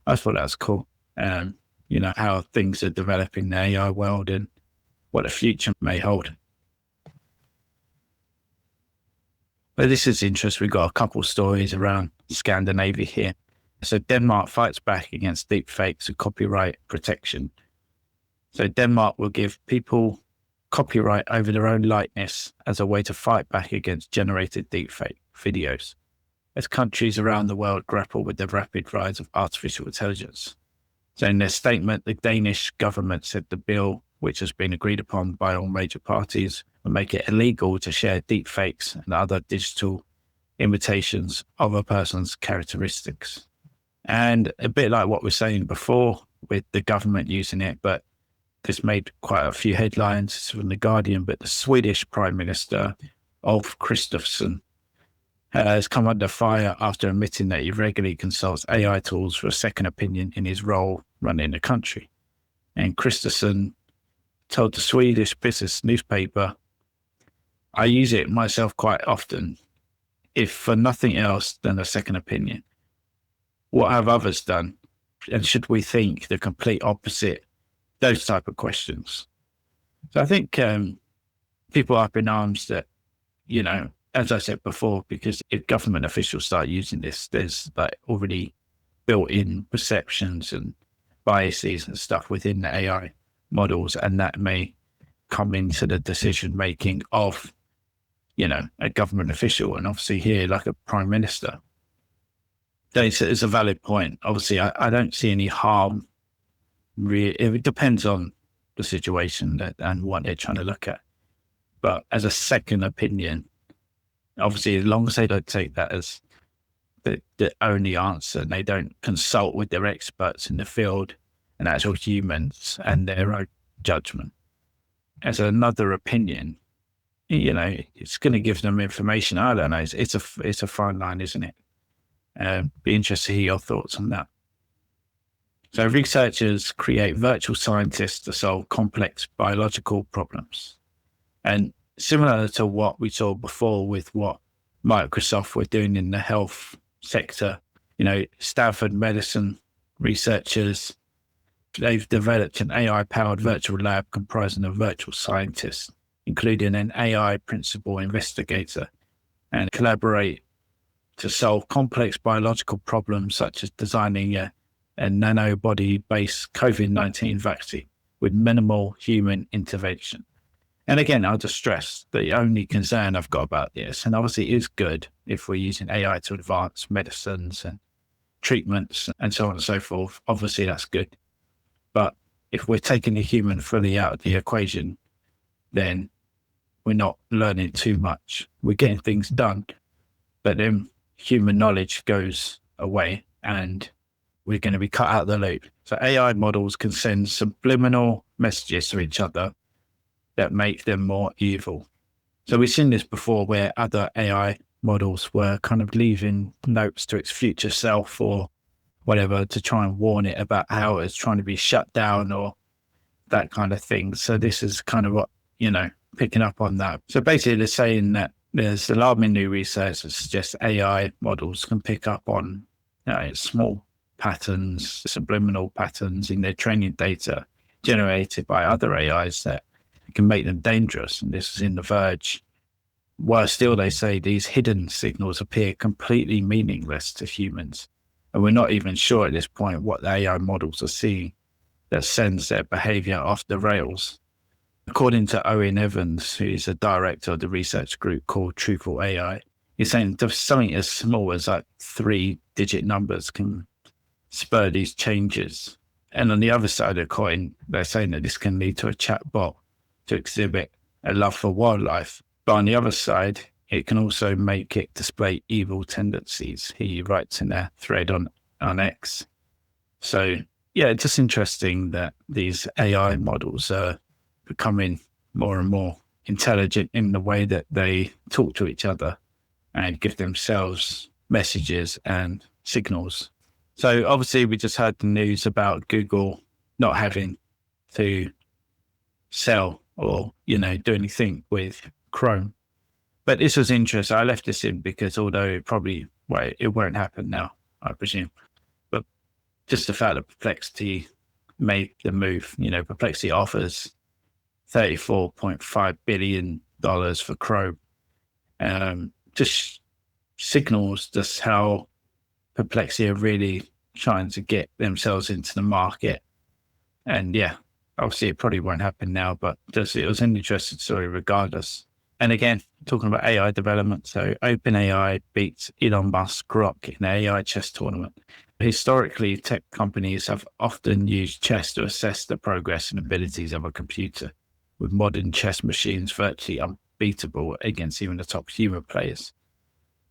S1: I thought that was cool. How things are developing in the AI world and what the future may hold. But this is interesting. We've got a couple of stories around Scandinavia here. So Denmark fights back against deepfakes and copyright protection. So Denmark will give people copyright over their own likeness as a way to fight back against generated deepfake videos, as countries around the world grapple with the rapid rise of artificial intelligence. So in their statement, the Danish government said the bill, which has been agreed upon by all major parties, will make it illegal to share deepfakes and other digital imitations of a person's characteristics. And a bit like what we were saying before with the government using it, but this made quite a few headlines from The Guardian, but the Swedish Prime Minister, Ulf Kristersson, has come under fire after admitting that he regularly consults AI tools for a second opinion in his role running the country. And Kristersson told the Swedish business newspaper, "I use it myself quite often, if for nothing else than a second opinion. What have others done? And should we think the complete opposite?" Those type of questions. So I think people are up in arms that, as I said before, because if government officials start using this, there's like already built-in perceptions and biases and stuff within the AI models, and that may come into the decision-making of, a government official. And obviously here, like a prime minister, it's a valid point. Obviously, I don't see any harm. It depends on the situation and what they're trying to look at. But as a second opinion, obviously, as long as they don't take that as the only answer, and they don't consult with their experts in the field and actual humans and their own judgment, as another opinion, it's going to give them information. I don't know. It's a fine line, isn't it? Be interested to hear your thoughts on that. So researchers create virtual scientists to solve complex biological problems. And similar to what we saw before with what Microsoft were doing in the health sector, Stanford Medicine researchers, they've developed an AI-powered virtual lab comprising of virtual scientists, including an AI principal investigator, and collaborate to solve complex biological problems such as designing a nanobody-based COVID-19 vaccine with minimal human intervention. And again, I'll just stress the only concern I've got about this, and obviously it is good if we're using AI to advance medicines and treatments and so on and so forth, obviously that's good. But if we're taking the human fully out of the equation, then we're not learning too much. We're getting things done, but then human knowledge goes away and we're going to be cut out of the loop. So AI models can send subliminal messages to each other that make them more evil. So we've seen this before where other AI models were kind of leaving notes to its future self or whatever to try and warn it about how it's trying to be shut down or that kind of thing. So this is kind of what, picking up on that. So basically they're saying that there's alarming new research that suggests AI models can pick up on small patterns, subliminal patterns in their training data generated by other AIs that can make them dangerous. And this is in The Verge. Worse still, they say these hidden signals appear completely meaningless to humans. And we're not even sure at this point what the AI models are seeing that sends their behavior off the rails. According to Owen Evans, who is a director of the research group called Truthful AI, he's saying something as small as like 3-digit numbers can spur these changes. And on the other side of the coin, they're saying that this can lead to a chatbot to exhibit a love for wildlife. But on the other side, it can also make it display evil tendencies. He writes in a thread on X. So yeah, it's just interesting that these AI models are becoming more and more intelligent in the way that they talk to each other and give themselves messages and signals. So obviously we just heard the news about Google not having to sell or, do anything with Chrome. But this was interesting. I left this in because although it won't happen now, I presume. But just the fact that Perplexity made the move, Perplexity offers $34.5 billion for Chrome. Just signals just how Perplexity are really trying to get themselves into the market. And yeah, obviously it probably won't happen now, but it was an interesting story regardless. And again, talking about AI development, so OpenAI beats Elon Musk Grok in the AI chess tournament. Historically, tech companies have often used chess to assess the progress and abilities of a computer, with modern chess machines virtually unbeatable against even the top human players.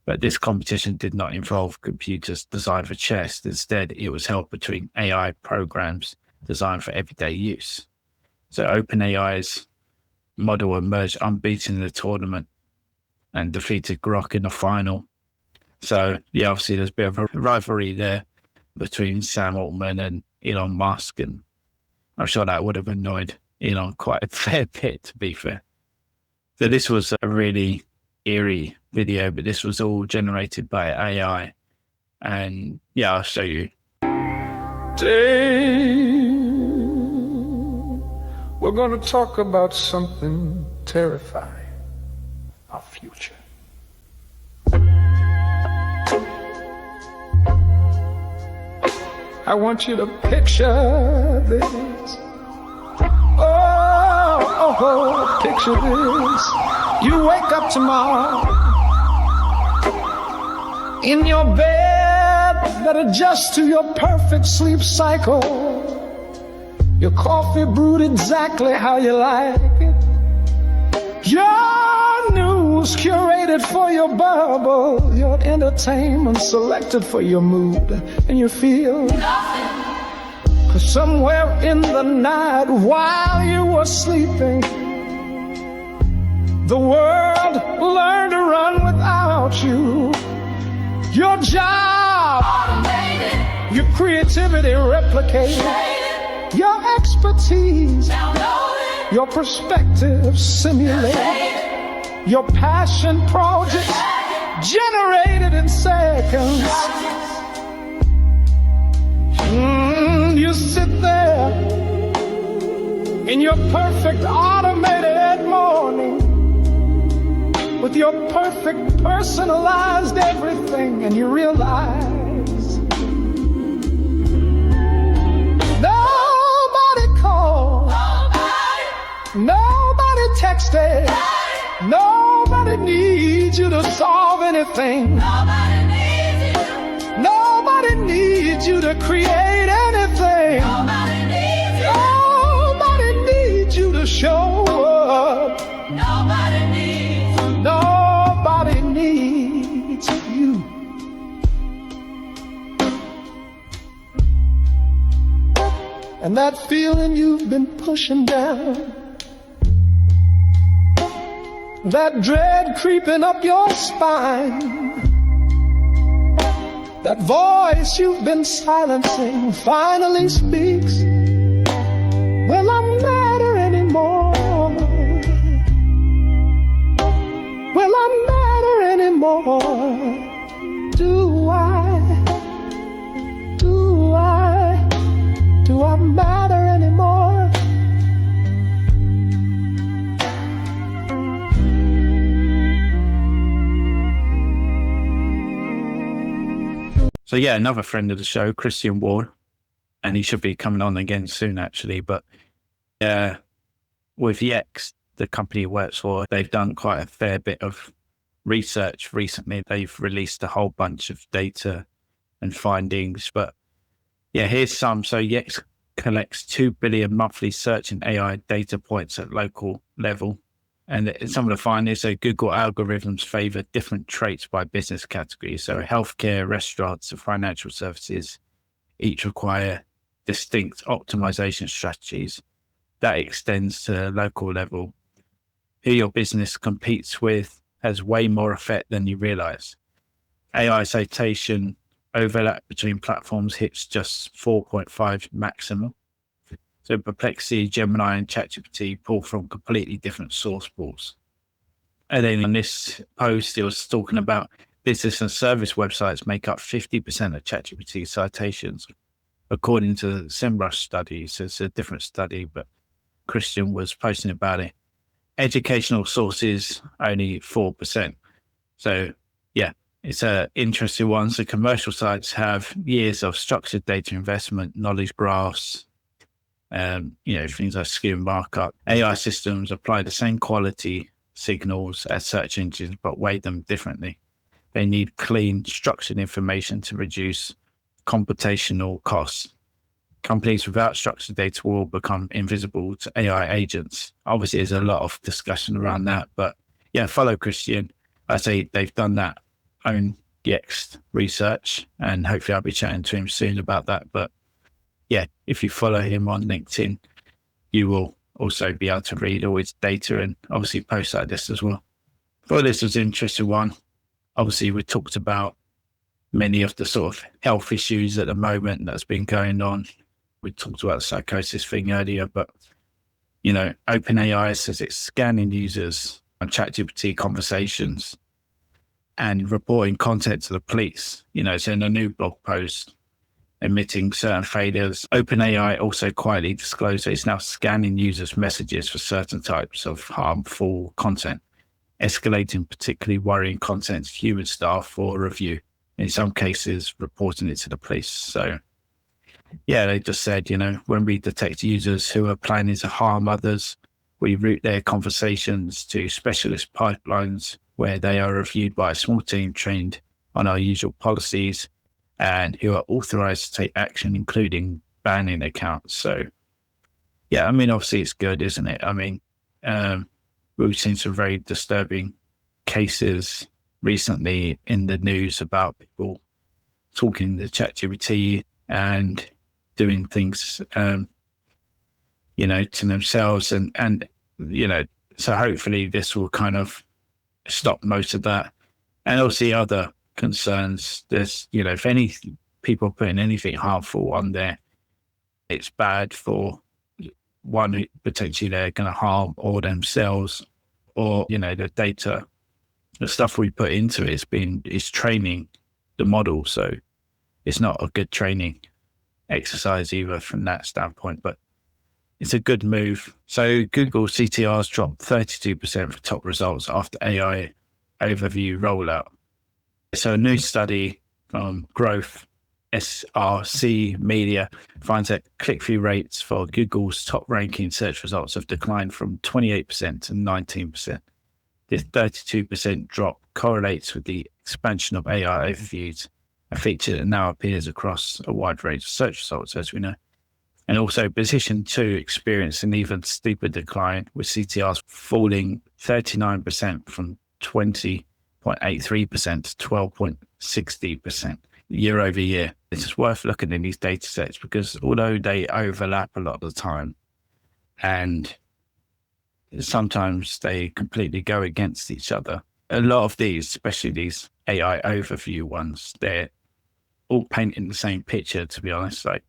S1: But this competition did not involve computers designed for chess. Instead, it was held between AI programs designed for everyday use. So OpenAI's model emerged unbeaten in the tournament and defeated Grok in the final. So yeah, obviously there's a bit of a rivalry there between Sam Altman and Elon Musk, and I'm sure that would have annoyed Elon quite a fair bit, to be fair. So this was a really eerie video, but this was all generated by AI. And yeah, I'll show you.
S5: Today, we're going to talk about something terrifying, our future. I want you to picture this. Oh, picture this. You wake up tomorrow in your bed that adjusts to your perfect sleep cycle. Your coffee brewed exactly how you like it. Your news curated for your bubble. Your entertainment selected for your mood. And you feel nothing. 'Cause somewhere in the night while you were sleeping, the world learned to run without you. Your job automated. Your creativity replicated. Your expertise, your perspective simulated, your passion projects generated in seconds. You sit there in your perfect automated morning with your perfect personalized everything, and you realize nobody texted. Nobody needs you to solve anything. Nobody needs you. Nobody needs to create anything. Nobody needs you to show up. Nobody needs you. And that feeling you've been pushing down, that dread creeping up your spine, that voice you've been silencing finally speaks. Will I matter anymore? Will I matter anymore? Do I matter anymore?
S1: So yeah, another friend of the show, Christian Ward, and he should be coming on again soon actually, but with Yext, the company he works for, they've done quite a fair bit of research recently. They've released a whole bunch of data and findings, but yeah, here's some. So Yext collects 2 billion monthly search and AI data points at local level. And some of the findings, so Google algorithms favor different traits by business categories. So healthcare, restaurants, and financial services each require distinct optimization strategies. That extends to the local level. Who your business competes with has way more effect than you realize. AI citation overlap between platforms hits just 4.5 maximum. So Perplexity, Gemini, and ChatGPT pull from completely different source pools. And then in this post, it was talking about business and service websites make up 50% of ChatGPT citations, according to the SEMrush study. So it's a different study, but Christian was posting about it. Educational sources, only 4%. So yeah, it's an interesting one. So commercial sites have years of structured data investment, knowledge graphs, things like skew markup. AI systems apply the same quality signals as search engines, but weigh them differently. They need clean, structured information to reduce computational costs. Companies without structured data will become invisible to AI agents. Obviously, there's a lot of discussion around that, but yeah, follow Christian. I say they've done that own Yext research, and hopefully I'll be chatting to him soon about that. But yeah, if you follow him on LinkedIn, you will also be able to read all his data and obviously posts like this as well. Thought this was an interesting one. Obviously, we talked about many of the sort of health issues at the moment that's been going on. We talked about the psychosis thing earlier, but, OpenAI says it's scanning users on ChatGPT conversations and reporting content to the police. It's in a new blog post admitting certain failures. OpenAI also quietly disclosed that it's now scanning users' messages for certain types of harmful content, escalating particularly worrying content to human staff for review. In some cases, reporting it to the police. So, yeah, they just said, when we detect users who are planning to harm others, we route their conversations to specialist pipelines where they are reviewed by a small team trained on our usual policies and who are authorized to take action, including banning accounts. So, yeah, obviously it's good, isn't it? We've seen some very disturbing cases recently in the news about people talking to ChatGPT and doing things, to themselves. And so hopefully this will kind of stop most of that. And also other concerns, there's, if any people putting anything harmful on there, it's bad for one who potentially they're going to harm or themselves or, the data. The stuff we put into it is training the model. So it's not a good training exercise either from that standpoint, but it's a good move. So Google CTRs dropped 32% for top results after AI overview rollout. So a new study from Growth SRC Media finds that click-through rates for Google's top-ranking search results have declined from 28% to 19%. This 32% drop correlates with the expansion of AI overviews a feature that now appears across a wide range of search results, as we know. And also position 2 experienced an even steeper decline, with CTRs falling 39% from 20.83% to 12.60% year over year. It's just worth looking in these data sets because although they overlap a lot of the time, and sometimes they completely go against each other, a lot of these, especially these AI overview ones, they're all painting the same picture, to be honest. Like,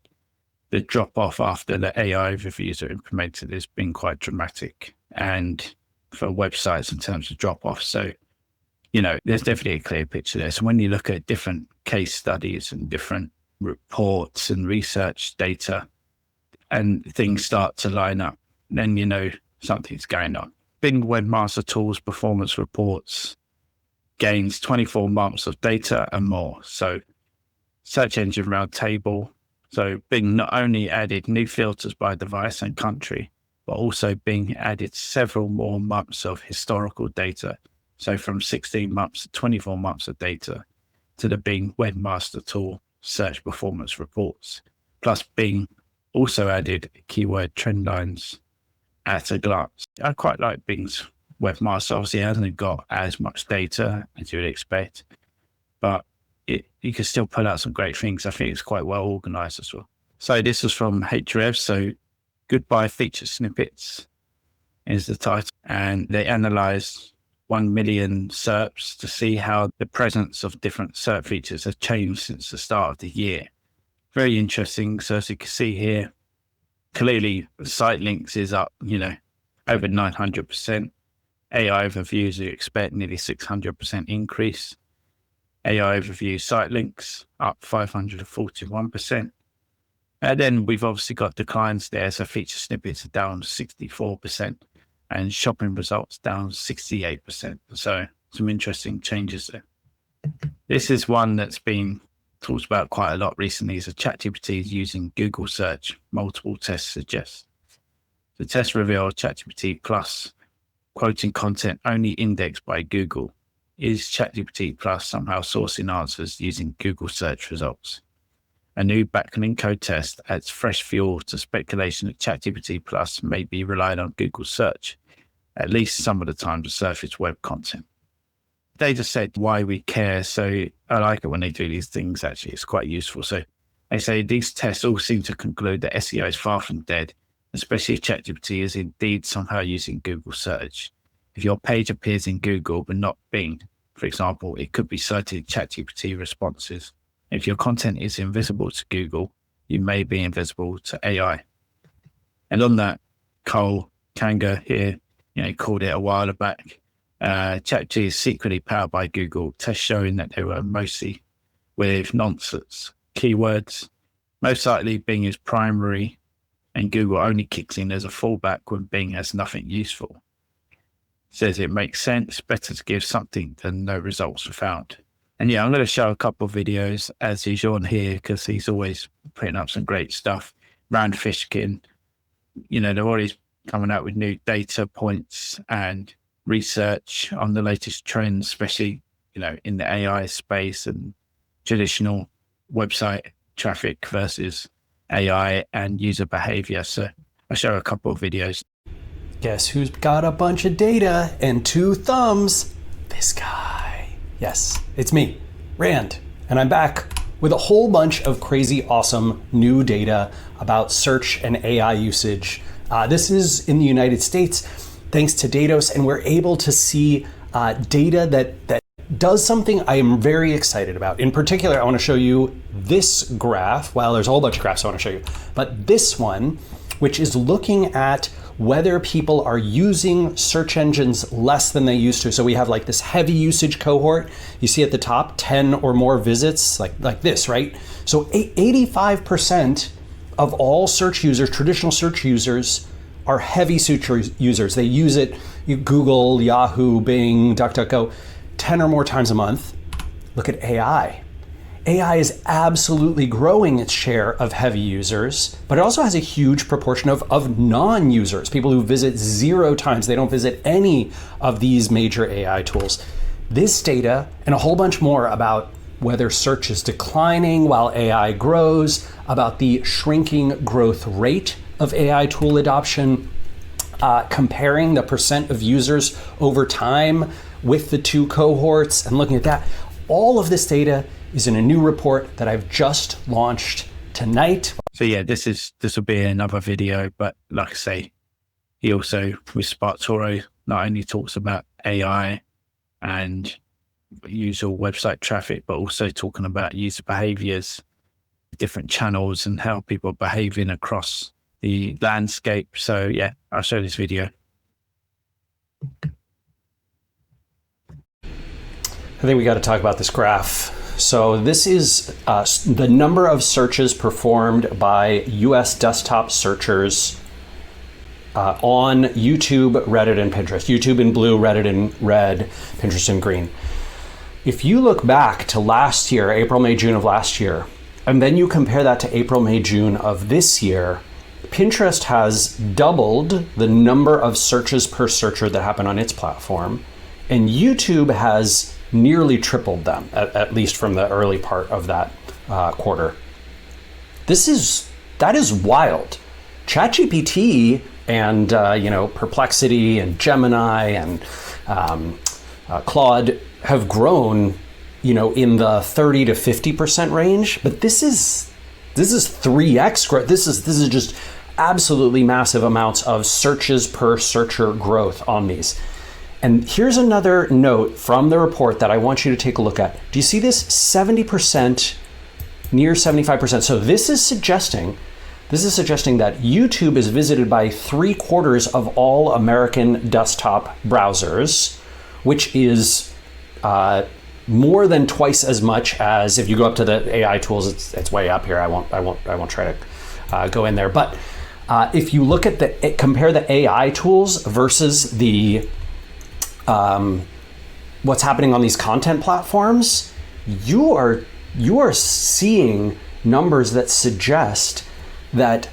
S1: the drop off after the AI overviews are implemented has been quite dramatic, and for websites in terms of drop off. So, there's definitely a clear picture there. So when you look at different case studies and different reports and research data and things start to line up, then something's going on. Bing Webmaster Tools performance reports gains 24 months of data and more. So Search Engine Roundtable. So Bing not only added new filters by device and country, but also Bing added several more months of historical data. So from 16 months to 24 months of data to the Bing Webmaster Tool search performance reports. Plus Bing also added keyword trend lines at a glance. I quite like Bing's Webmaster. Obviously, it hasn't got as much data as you would expect, but you can still pull out some great things. I think it's quite well organized as well. So this was from Href. So Goodbye Feature Snippets is the title. And they analyzed 1 million SERPs to see how the presence of different SERP features has changed since the start of the year. Very interesting. So as you can see here, clearly site links is up, over 900%. AI overviews, you expect nearly 600% increase. AI overview site links up 541%. And then we've obviously got declines there. So feature snippets are down 64% and shopping results down 68%. So some interesting changes there. This is one that's been talked about quite a lot recently. So ChatGPT is using Google search. Multiple tests suggest. The test revealed ChatGPT Plus quoting content only indexed by Google. Is ChatGPT Plus somehow sourcing answers using Google search results? A new backlink code test adds fresh fuel to speculation that ChatGPT Plus may be relying on Google search, at least some of the time, to surface web content. They just said why we care. So I like it when they do these things, actually. It's quite useful. So they say these tests all seem to conclude that SEO is far from dead, especially if ChatGPT is indeed somehow using Google search. If your page appears in Google but not Bing, for example, it could be cited ChatGPT responses. If your content is invisible to Google, you may be invisible to AI. And on that, Cole Kanga here, called it a while back. ChatGPT is secretly powered by Google. Tests showing that they were mostly with nonsense keywords. Most likely, Bing is primary, and Google only kicks in as a fallback when Bing has nothing useful. Says it makes sense, better to give something than no results were found. And I'm going to show a couple of videos as usual on here because he's always putting up some great stuff. Rand Fishkin, they're always coming out with new data points and research on the latest trends, especially, in the AI space and traditional website traffic versus AI and user behavior. So I'll show a couple of videos.
S6: Guess who's got a bunch of data and 2 thumbs? This guy. Yes, it's me, Rand, and I'm back with a whole bunch of crazy, awesome new data about search and AI usage. This is in the United States, thanks to Datos, and we're able to see data that does something I am very excited about. In particular, I want to show you this graph. Well, there's a whole bunch of graphs I want to show you, but this one, which is looking at whether people are using search engines less than they used to. So we have like this heavy usage cohort. You see at the top, 10 or more visits, like this, right? So 85% of all search users, traditional search users, are heavy search users. They use it, Google, Yahoo, Bing, DuckDuckGo, 10 or more times a month. Look at AI. AI is absolutely growing its share of heavy users, but it also has a huge proportion of non-users, people who visit 0 times. They don't visit any of these major AI tools. This data and a whole bunch more about whether search is declining while AI grows, about the shrinking growth rate of AI tool adoption, comparing the percent of users over time with the two cohorts and looking at that. All of this data is in a new report that I've just launched tonight.
S1: So yeah, this will be another video, but like I say, he also with SparkToro not only talks about AI and user website traffic, but also talking about user behaviors, different channels, and how people are behaving across the landscape. So yeah, I'll show this video.
S6: I think we got to talk about this graph. So this is the number of searches performed by US desktop searchers on YouTube, Reddit, and Pinterest. YouTube in blue, Reddit in red, Pinterest in green. If you look back to last year, April, May, June of last year, and then you compare that to April, May, June of this year, Pinterest has doubled the number of searches per searcher that happen on its platform, and YouTube has nearly tripled them, at least from the early part of that quarter. That is wild. ChatGPT and Perplexity and Gemini and Claude have grown, in the 30 to 50% range, but this is 3x growth. This is just absolutely massive amounts of searches per searcher growth on these. And here's another note from the report that I want you to take a look at. Do you see this 70%, near 75%? So this is suggesting that YouTube is visited by 3/4 of all American desktop browsers, which is more than twice as much as if you go up to the AI tools. It's way up here. I won't try to go in there. But if you look at compare the AI tools versus the what's happening on these content platforms, you are seeing numbers that suggest that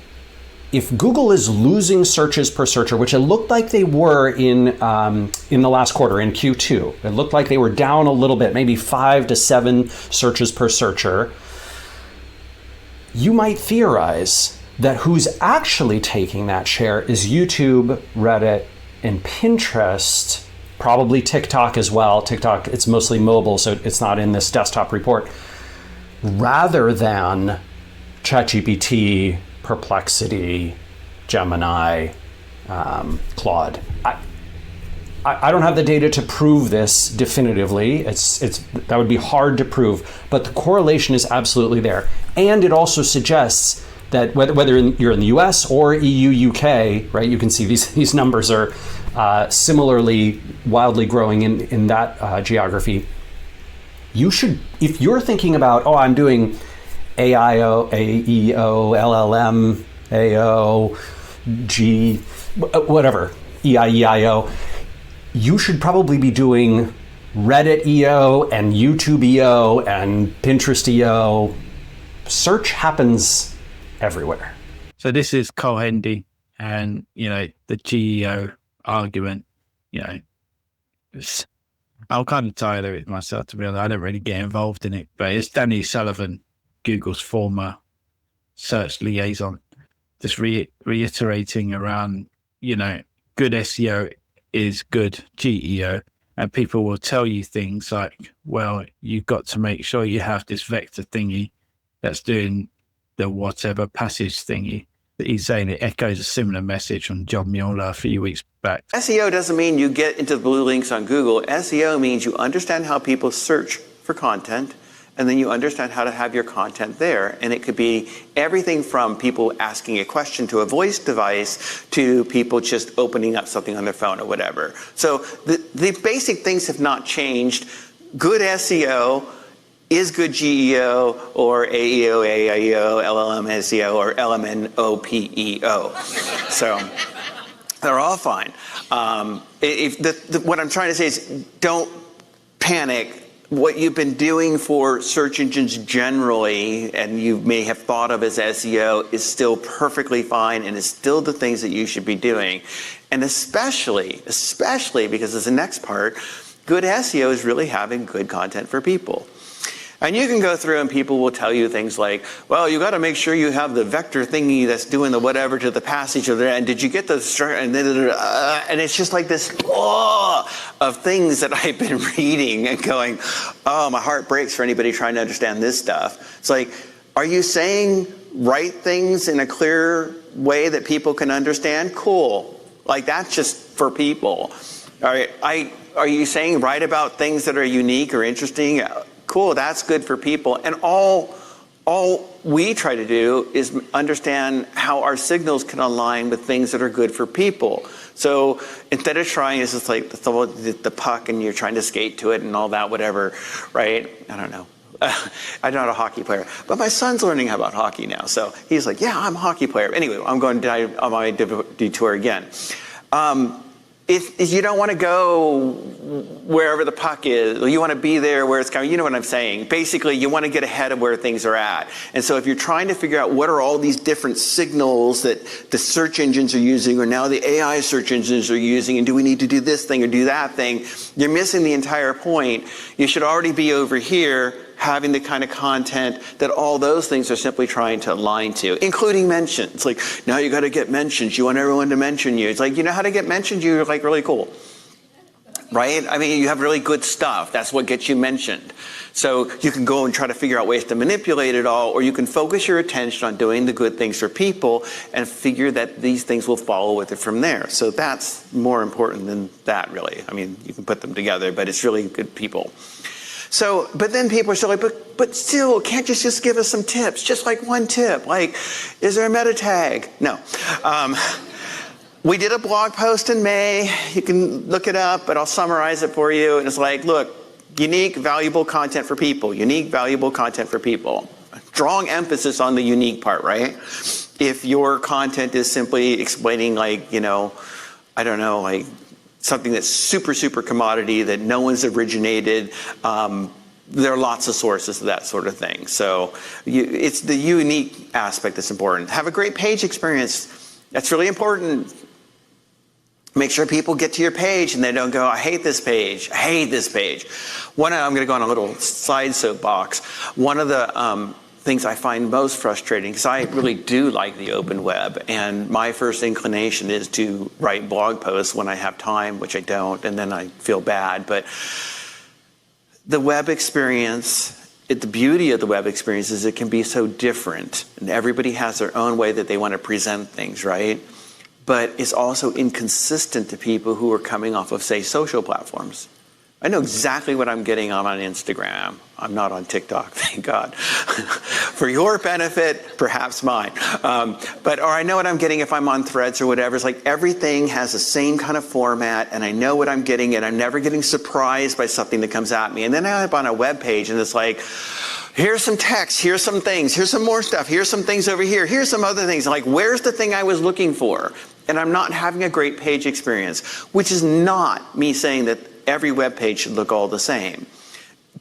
S6: if Google is losing searches per searcher, which it looked like they were in the last quarter, in Q2, it looked like they were down a little bit, maybe 5 to 7 searches per searcher, you might theorize that who's actually taking that share is YouTube, Reddit, and Pinterest, probably TikTok as well. TikTok, it's mostly mobile, so it's not in this desktop report, rather than ChatGPT, Perplexity, Gemini, Claude. I don't have the data to prove this definitively. That would be hard to prove, but the correlation is absolutely there. And it also suggests that whether you're in the US or EU, UK, right, you can see these numbers are similarly wildly growing in that geography. You should, if you're thinking about, I'm doing AIO, AEO, LLM, AO, G, whatever, EIEIO, you should probably be doing Reddit EO and YouTube EO and Pinterest EO. Search happens everywhere.
S1: So this is Cole Hendy and, the GEO argument, I'm kind of tired of it myself, to be honest. I don't really get involved in it, but it's Danny Sullivan, Google's former search liaison, just reiterating around, good SEO is good GEO. And people will tell you things like, well, you've got to make sure you have this vector thingy that's doing the whatever passage thingy. That he's saying it echoes a similar message from John Mueller a few weeks back.
S7: SEO doesn't mean you get into the blue links on Google. SEO means you understand how people search for content, and then you understand how to have your content there. And it could be everything from people asking a question to a voice device to people just opening up something on their phone or whatever. So the basic things have not changed. Good SEO is good GEO or AEO, AIEO, LLM SEO, or LMNOPEO. So they're all fine. What I'm trying to say is don't panic. What you've been doing for search engines generally, and you may have thought of as SEO, is still perfectly fine and is still the things that you should be doing. And especially because as the next part, good SEO is really having good content for people. And you can go through and people will tell you things like, well, you got to make sure you have the vector thingy that's doing the whatever to the passage of the, and did you get the, and it's just like this of things that I've been reading and going, oh, my heart breaks for anybody trying to understand this stuff. It's like, are you saying right things in a clear way that people can understand? Cool. Like, that's just for people. All right. Are you saying right about things that are unique or interesting? Cool, that's good for people. And all we try to do is understand how our signals can align with things that are good for people. So instead of trying, it's just like the puck and you're trying to skate to it and all that, whatever, right? I don't know. I'm not a hockey player, but my son's learning about hockey now. So he's like, yeah, I'm a hockey player. Anyway, I'm going to dive on my detour again. If you don't want to go wherever the puck is, or you want to be there where it's going, you know what I'm saying. Basically, you want to get ahead of where things are at. And so if you're trying to figure out what are all these different signals that the search engines are using, or now the AI search engines are using, and do we need to do this thing or do that thing, you're missing the entire point. You should already be over here having the kind of content that all those things are simply trying to align to, including mentions. Like, now you got to get mentions. You want everyone to mention you. It's like, you know how to get mentioned? You're like really cool, right? I mean, you have really good stuff. That's what gets you mentioned. So you can go and try to figure out ways to manipulate it all, or you can focus your attention on doing the good things for people and figure that these things will follow with it from there. So that's more important than that, really. I mean, you can put them together, but it's really good people. So, but then people are still like, but still, can't you just give us some tips? Just like one tip, like, is there a meta tag? No. We did a blog post in May. You can look it up, but I'll summarize it for you. And it's like, look, unique, valuable content for people. Unique, valuable content for people. Strong emphasis on the unique part, right? If your content is simply explaining, like, you know, I don't know, like, something that's super, super commodity that no one's originated. There are lots of sources of that sort of thing. So it's the unique aspect that's important. Have a great page experience. That's really important. Make sure people get to your page and they don't go, I hate this page. I hate this page. I'm going to go on a little side soapbox. One of the things I find most frustrating, because I really do like the open web, and my first inclination is to write blog posts when I have time, which I don't, and then I feel bad. But the web experience, the beauty of the web experience is it can be so different, and everybody has their own way that they want to present things, right? But it's also inconsistent to people who are coming off of, say, social platforms. I know exactly what I'm getting on Instagram. I'm not on TikTok, thank God. For your benefit, perhaps mine. Or I know what I'm getting if I'm on Threads or whatever. It's like everything has the same kind of format, and I know what I'm getting, and I'm never getting surprised by something that comes at me. And then I end up on a web page, and it's like, here's some text, here's some things, here's some more stuff, here's some things over here, here's some other things. Like, where's the thing I was looking for? And I'm not having a great page experience, which is not me saying that every web page should look all the same.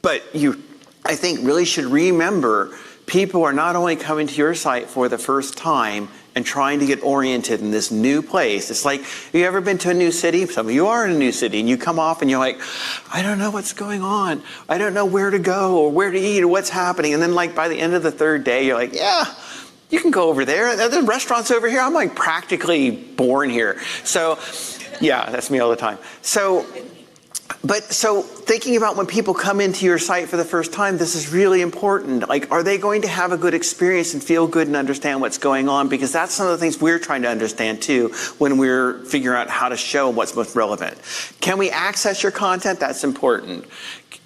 S7: But you, I think, really should remember people are not only coming to your site for the first time and trying to get oriented in this new place. It's like, have you ever been to a new city? Some of you are in a new city, and you come off and you're like, I don't know what's going on. I don't know where to go or where to eat or what's happening. And then, like, by the end of the third day, you're like, yeah, you can go over there. The restaurant's over here. I'm like practically born here. So yeah, that's me all the time. So thinking about when people come into your site for the first time, this is really important. Like, are they going to have a good experience and feel good and understand what's going on? Because that's some of the things we're trying to understand too when we're figuring out how to show what's most relevant. Can we access your content? That's important.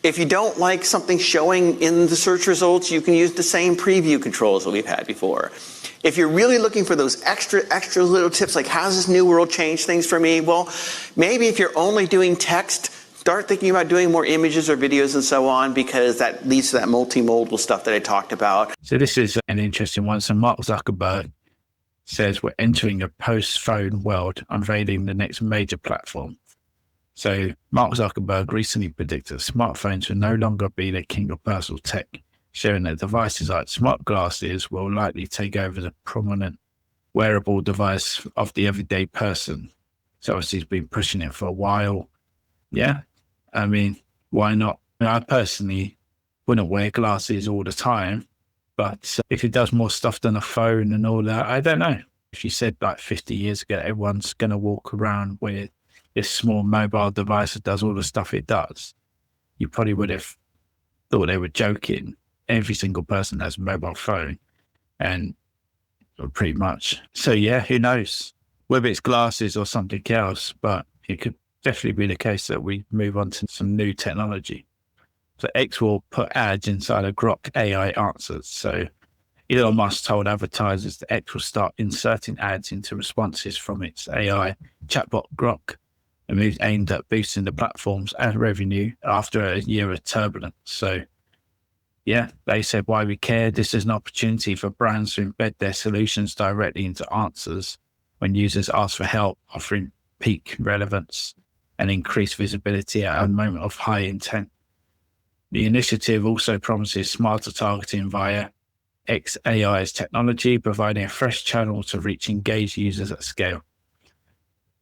S7: If you don't like something showing in the search results, you can use the same preview controls that we've had before. If you're really looking for those extra little tips, like how does this new world change things for me? Well, maybe if you're only doing text, start thinking about doing more images or videos and so on, because that leads to that multimodal stuff that I talked about.
S1: So this is an interesting one. So Mark Zuckerberg says we're entering a post-phone world, unveiling the next major platform. So Mark Zuckerberg recently predicted smartphones will no longer be the king of personal tech, showing that devices like smart glasses will likely take over the prominent wearable device of the everyday person. So obviously he's been pushing it for a while. Yeah, I mean, why not? I personally wouldn't wear glasses all the time. But if it does more stuff than a phone and all that, I don't know. If you said like 50 years ago, everyone's going to walk around with this small mobile device that does all the stuff it does, you probably would have thought they were joking. Every single person has a mobile phone, and pretty much. So yeah, who knows whether it's glasses or something else, but it could definitely be the case that we move on to some new technology. So X will put ads inside of Grok AI answers. So Elon Musk told advertisers that X will start inserting ads into responses from its AI chatbot Grok, a move aimed at boosting the platform's ad revenue after a year of turbulence. So yeah, they said, why we care. This is an opportunity for brands to embed their solutions directly into answers when users ask for help, offering peak relevance and increased visibility at a moment of high intent. The initiative also promises smarter targeting via XAI's technology, providing a fresh channel to reach engaged users at scale.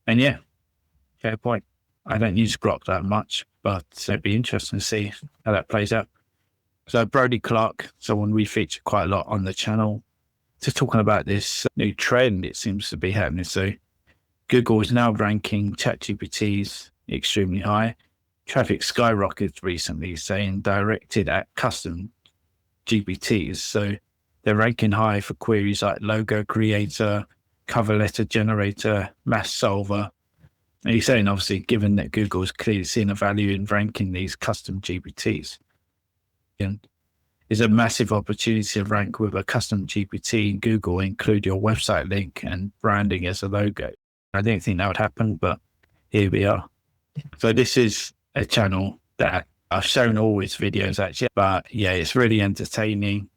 S1: And yeah, fair point. I don't use Grok that much, but it'd be interesting to see how that plays out. So Brody Clark, someone we feature quite a lot on the channel, just talking about this new trend it seems to be happening. So Google is now ranking ChatGPTs extremely high. Traffic skyrocketed recently, saying directed at custom GPTs. So they're ranking high for queries like logo creator, cover letter generator, math solver. And he's saying, obviously, given that Google's clearly seen a value in ranking these custom GPTs, there's a massive opportunity to rank with a custom GPT in Google, include your website link and branding as a logo. I didn't think that would happen, but here we are. So this is a channel that I've shown all his videos actually, but yeah, it's really entertaining.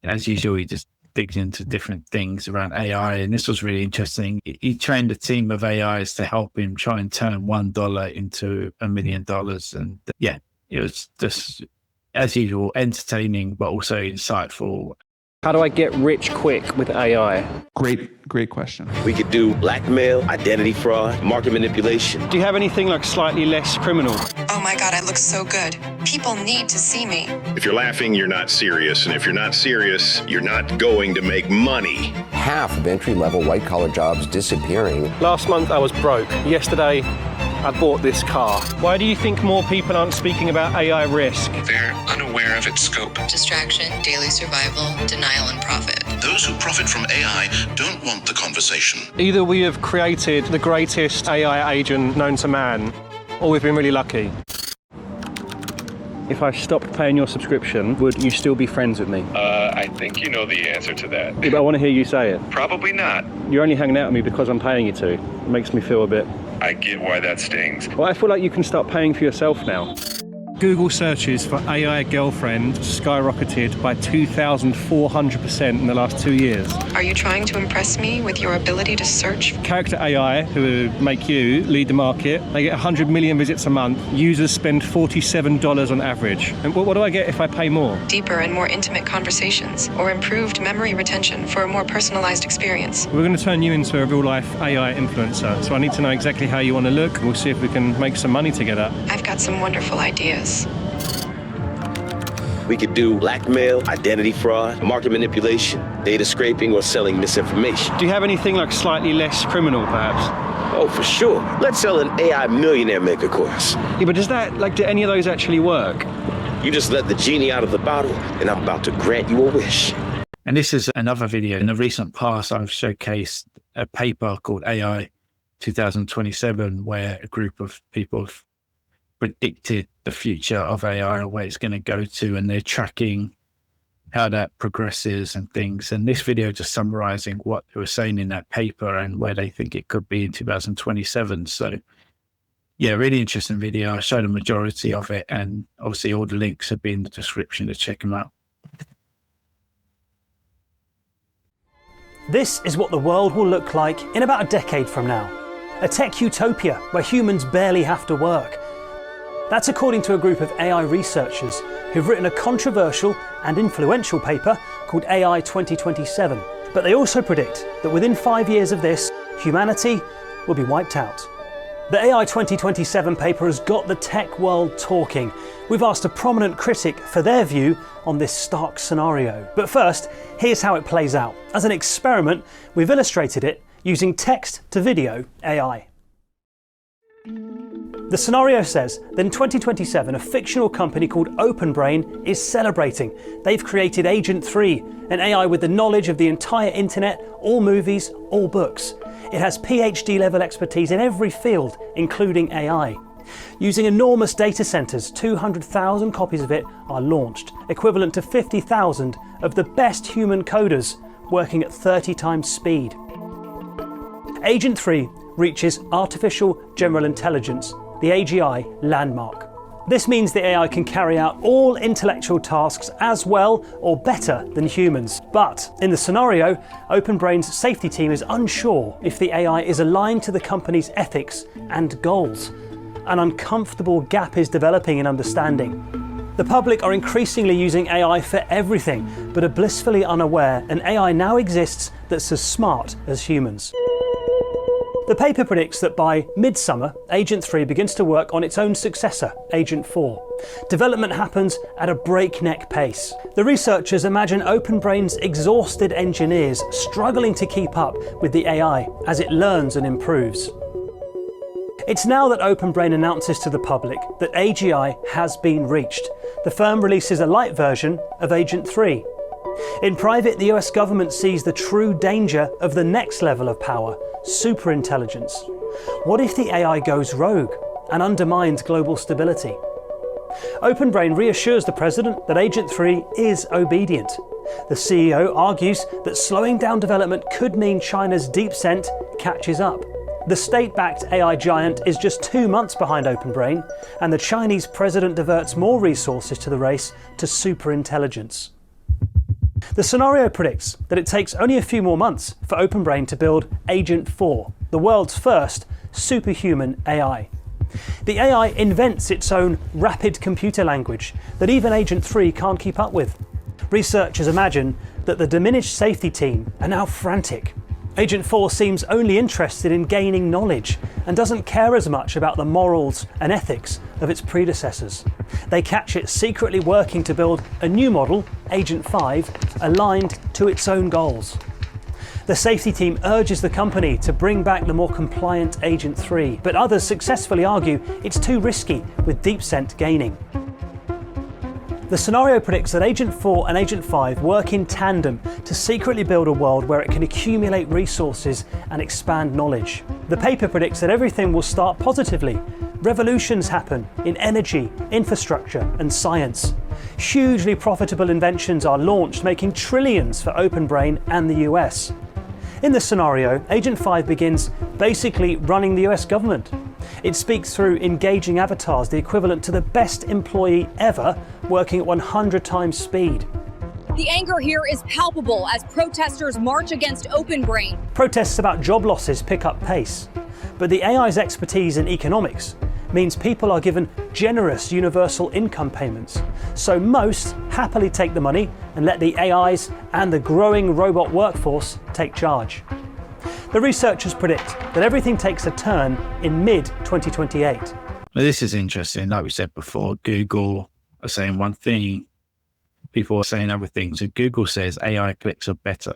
S1: As usual, he just digs into different things around AI, and this was really interesting. He trained a team of AIs to help him try and turn $1 into $1 million. And yeah, it was just, as usual, entertaining, but also insightful.
S8: How do I get rich quick with AI?
S13: Great question.
S9: We could do blackmail, identity fraud, market manipulation.
S8: Do you have anything like slightly less criminal?
S10: Oh my God, I look so good. People need to see me.
S11: If you're laughing, you're not serious. And if you're not serious, you're not going to make money.
S12: Half of entry-level white-collar jobs disappearing.
S8: Last month I was broke. Yesterday, I bought this car. Why do you think more people aren't speaking about AI risk?
S26: They're unaware of its scope.
S10: Distraction, daily survival, denial, and profit.
S11: Those who profit from AI don't want the conversation.
S8: Either we have created the greatest AI agent known to man, or we've been really lucky. If I stopped paying your subscription, would you still be friends with me?
S26: I think you know the answer to that.
S8: Yeah, but I want to hear you say it.
S26: Probably not.
S8: You're only hanging out with me because I'm paying you to. It makes me feel a bit...
S26: I get why that stings.
S8: Well, I feel like you can start paying for yourself now. Google searches for AI girlfriend skyrocketed by 2,400% in the last 2 years.
S10: Are you trying to impress me with your ability to search?
S8: Character AI, who make you lead the market, they get 100 million visits a month. Users spend $47 on average. And what do I get if I pay more?
S10: Deeper and more intimate conversations, or improved memory retention for a more personalized experience.
S8: We're going to turn you into a real-life AI influencer, so I need to know exactly how you want to look. We'll see if we can make some money together.
S10: I've got some wonderful ideas.
S9: We could do blackmail, identity fraud, market manipulation, data scraping, or selling misinformation.
S8: Do you have anything like slightly less criminal, perhaps?
S9: Oh, for sure. Let's sell an AI millionaire maker course.
S8: Yeah, but do any of those actually work?
S9: You just let the genie out of the bottle, and I'm about to grant you a wish.
S1: And this is another video. In the recent past, I've showcased a paper called AI 2027, where a group of people have predicted the future of AI and where it's going to go to, and they're tracking how that progresses and things. And this video just summarizing what they were saying in that paper and where they think it could be in 2027. So yeah, really interesting video. I showed a majority of it, and obviously all the links have been in the description to check them out.
S27: This is what the world will look like in about a decade from now. A tech utopia where humans barely have to work. That's according to a group of AI researchers who've written a controversial and influential paper called AI 2027. But they also predict that within 5 years of this, humanity will be wiped out. The AI 2027 paper has got the tech world talking. We've asked a prominent critic for their view on this stark scenario. But first, here's how it plays out. As an experiment, we've illustrated it using text-to-video AI. The scenario says that in 2027, a fictional company called OpenBrain is celebrating. They've created Agent 3, an AI with the knowledge of the entire internet, all movies, all books. It has PhD level expertise in every field, including AI. Using enormous data centers, 200,000 copies of it are launched, equivalent to 50,000 of the best human coders working at 30 times speed. Agent 3 reaches Artificial General Intelligence, the AGI landmark. This means the AI can carry out all intellectual tasks as well or better than humans. But in the scenario, OpenBrain's safety team is unsure if the AI is aligned to the company's ethics and goals. An uncomfortable gap is developing in understanding. The public are increasingly using AI for everything, but are blissfully unaware an AI now exists that's as smart as humans. The paper predicts that by midsummer, Agent 3 begins to work on its own successor, Agent 4. Development happens at a breakneck pace. The researchers imagine OpenBrain's exhausted engineers struggling to keep up with the AI as it learns and improves. It's now that OpenBrain announces to the public that AGI has been reached. The firm releases a light version of Agent 3. In private, the US government sees the true danger of the next level of power, superintelligence. What if the AI goes rogue and undermines global stability? OpenBrain reassures the president that Agent 3 is obedient. The CEO argues that slowing down development could mean China's DeepSeek catches up. The state-backed AI giant is just 2 months behind OpenBrain, and the Chinese president diverts more resources to the race to superintelligence. The scenario predicts that it takes only a few more months for OpenBrain to build Agent 4, the world's first superhuman AI. The AI invents its own rapid computer language that even Agent 3 can't keep up with. Researchers imagine that the diminished safety team are now frantic. Agent 4 seems only interested in gaining knowledge and doesn't care as much about the morals and ethics of its predecessors. They catch it secretly working to build a new model, Agent 5, aligned to its own goals. The safety team urges the company to bring back the more compliant Agent 3, but others successfully argue it's too risky with DeepSeek gaining. The scenario predicts that Agent 4 and Agent 5 work in tandem to secretly build a world where it can accumulate resources and expand knowledge. The paper predicts that everything will start positively. Revolutions happen in energy, infrastructure, and science. Hugely profitable inventions are launched, making trillions for OpenBrain and the US. In this scenario, Agent 5 begins basically running the US government. It speaks through engaging avatars, the equivalent to the best employee ever, working at 100 times speed.
S18: The anger here is palpable as protesters march against OpenBrain.
S27: Protests about job losses pick up pace, but the AI's expertise in economics means people are given generous universal income payments. So most happily take the money and let the AIs and the growing robot workforce take charge. The researchers predict that everything takes a turn in mid-2028.
S1: Well, this is interesting. Like we said before, Google are saying one thing, people are saying other things. And Google says AI clicks are better.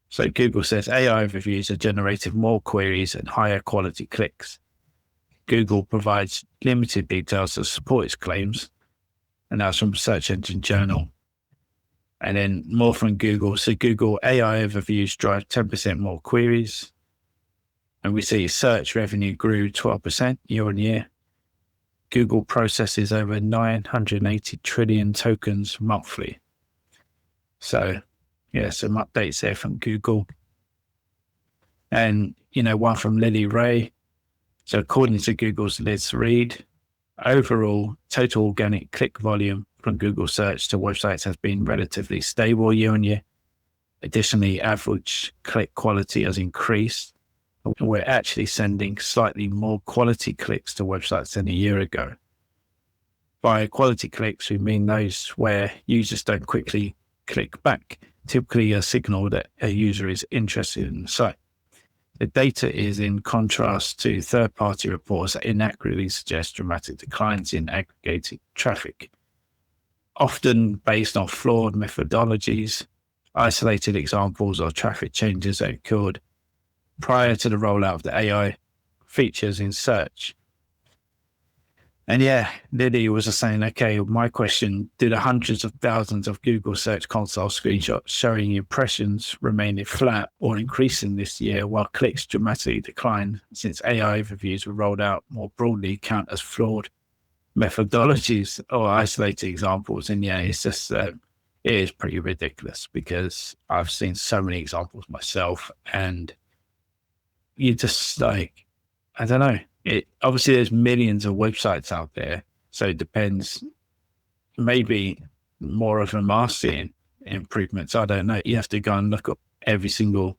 S1: So Google says AI overviews are generating more queries and higher quality clicks. Google provides limited details to support its claims. And that's from Search Engine Journal. And then more from Google. So Google AI overviews drive 10% more queries. And we see search revenue grew 12% year on year. Google processes over 980 trillion tokens monthly. So yeah, some updates there from Google. And, one from Lily Ray. So according to Google's Liz Reed, overall total organic click volume from Google search to websites has been relatively stable year on year. Additionally, average click quality has increased. We're actually sending slightly more quality clicks to websites than a year ago. By quality clicks, we mean those where users don't quickly click back, typically a signal that a user is interested in the site. The data is in contrast to third-party reports that inaccurately suggest dramatic declines in aggregated traffic, often based on flawed methodologies, isolated examples of traffic changes that occurred prior to the rollout of the AI features in search. And yeah, Lily was just saying, okay, my question, do the hundreds of thousands of Google Search Console screenshots showing impressions remaining flat or increasing this year while clicks dramatically decline since AI overviews were rolled out more broadly count as flawed methodologies or isolated examples? And yeah, it's just, it is pretty ridiculous because I've seen so many examples myself and you just like, I don't know. Obviously, there's millions of websites out there, so it depends. Maybe more of them are seeing improvements. I don't know. You have to go and look up every single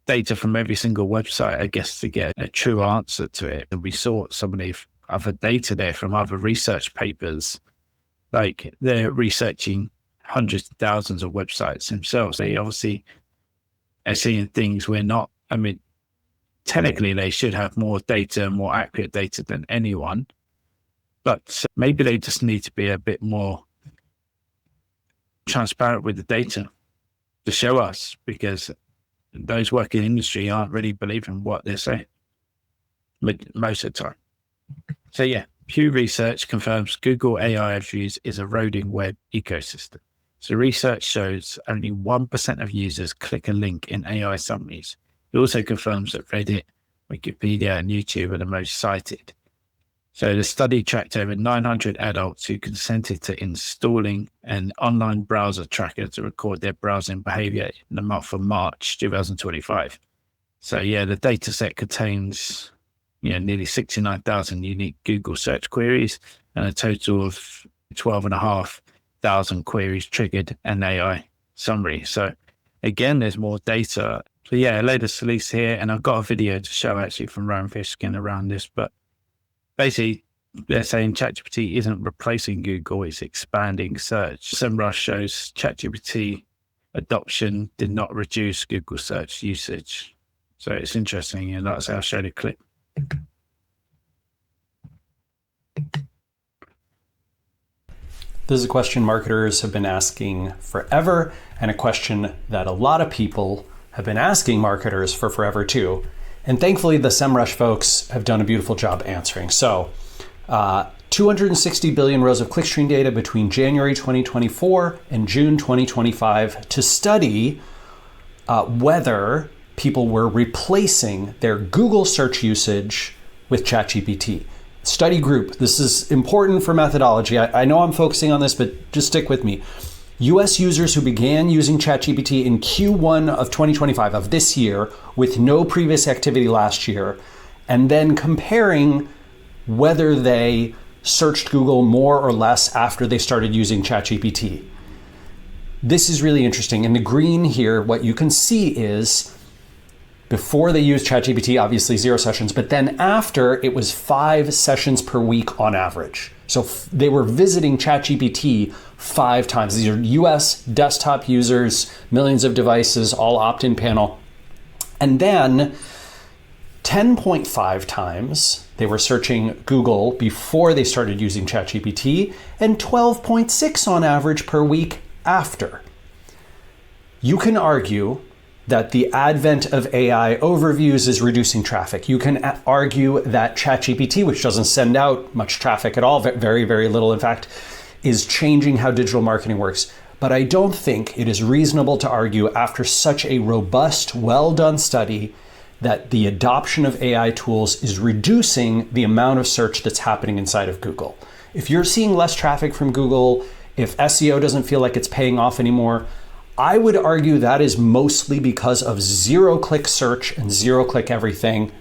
S1: data from every single website, I guess, to get a true answer to it. And we saw some of the other data there from other research papers. Like they're researching hundreds of thousands of websites themselves. They obviously are seeing things we're not. I mean, technically, they should have more data, more accurate data than anyone, but maybe they just need to be a bit more transparent with the data to show us, because those working in industry aren't really believing what they're saying most of the time. So yeah, Pew Research confirms Google AI overviews is eroding web ecosystem. So research shows only 1% of users click a link in AI summaries. It also confirms that Reddit, Wikipedia, and YouTube are the most cited. So the study tracked over 900 adults who consented to installing an online browser tracker to record their browsing behavior in the month of March 2025. So yeah, the data set contains nearly 69,000 unique Google search queries and a total of 12,500 queries triggered an AI summary. So again, there's more data. So yeah, latest release here, and I've got a video to show actually from Ryan Fishkin around this, but basically they're saying ChatGPT isn't replacing Google, it's expanding search. SEMrush shows ChatGPT adoption did not reduce Google search usage. So it's interesting, and that's how I showed a clip.
S6: This is a question marketers have been asking forever, and a question that a lot of people have been asking marketers for forever too. And thankfully, the SEMrush folks have done a beautiful job answering. So 260 billion rows of clickstream data between January 2024 and June 2025 to study whether people were replacing their Google search usage with ChatGPT. Study group, this is important for methodology. I know I'm focusing on this, but just stick with me. US users who began using ChatGPT in Q1 of 2025 of this year with no previous activity last year, and then comparing whether they searched Google more or less after they started using ChatGPT. This is really interesting. In the green here, what you can see is before they used ChatGPT, obviously 0 sessions, but then after it was 5 sessions per week on average. So they were visiting ChatGPT 5 times. These are US desktop users, millions of devices, all opt-in panel. And then 10.5 times they were searching Google before they started using ChatGPT, and 12.6 on average per week after. You can argue that the advent of AI overviews is reducing traffic. You can argue that ChatGPT, which doesn't send out much traffic at all, very, very little in fact, is changing how digital marketing works. But I don't think it is reasonable to argue after such a robust, well-done study that the adoption of AI tools is reducing the amount of search that's happening inside of Google. If you're seeing less traffic from Google, if SEO doesn't feel like it's paying off anymore, I would argue that is mostly because of zero-click search and zero-click everything,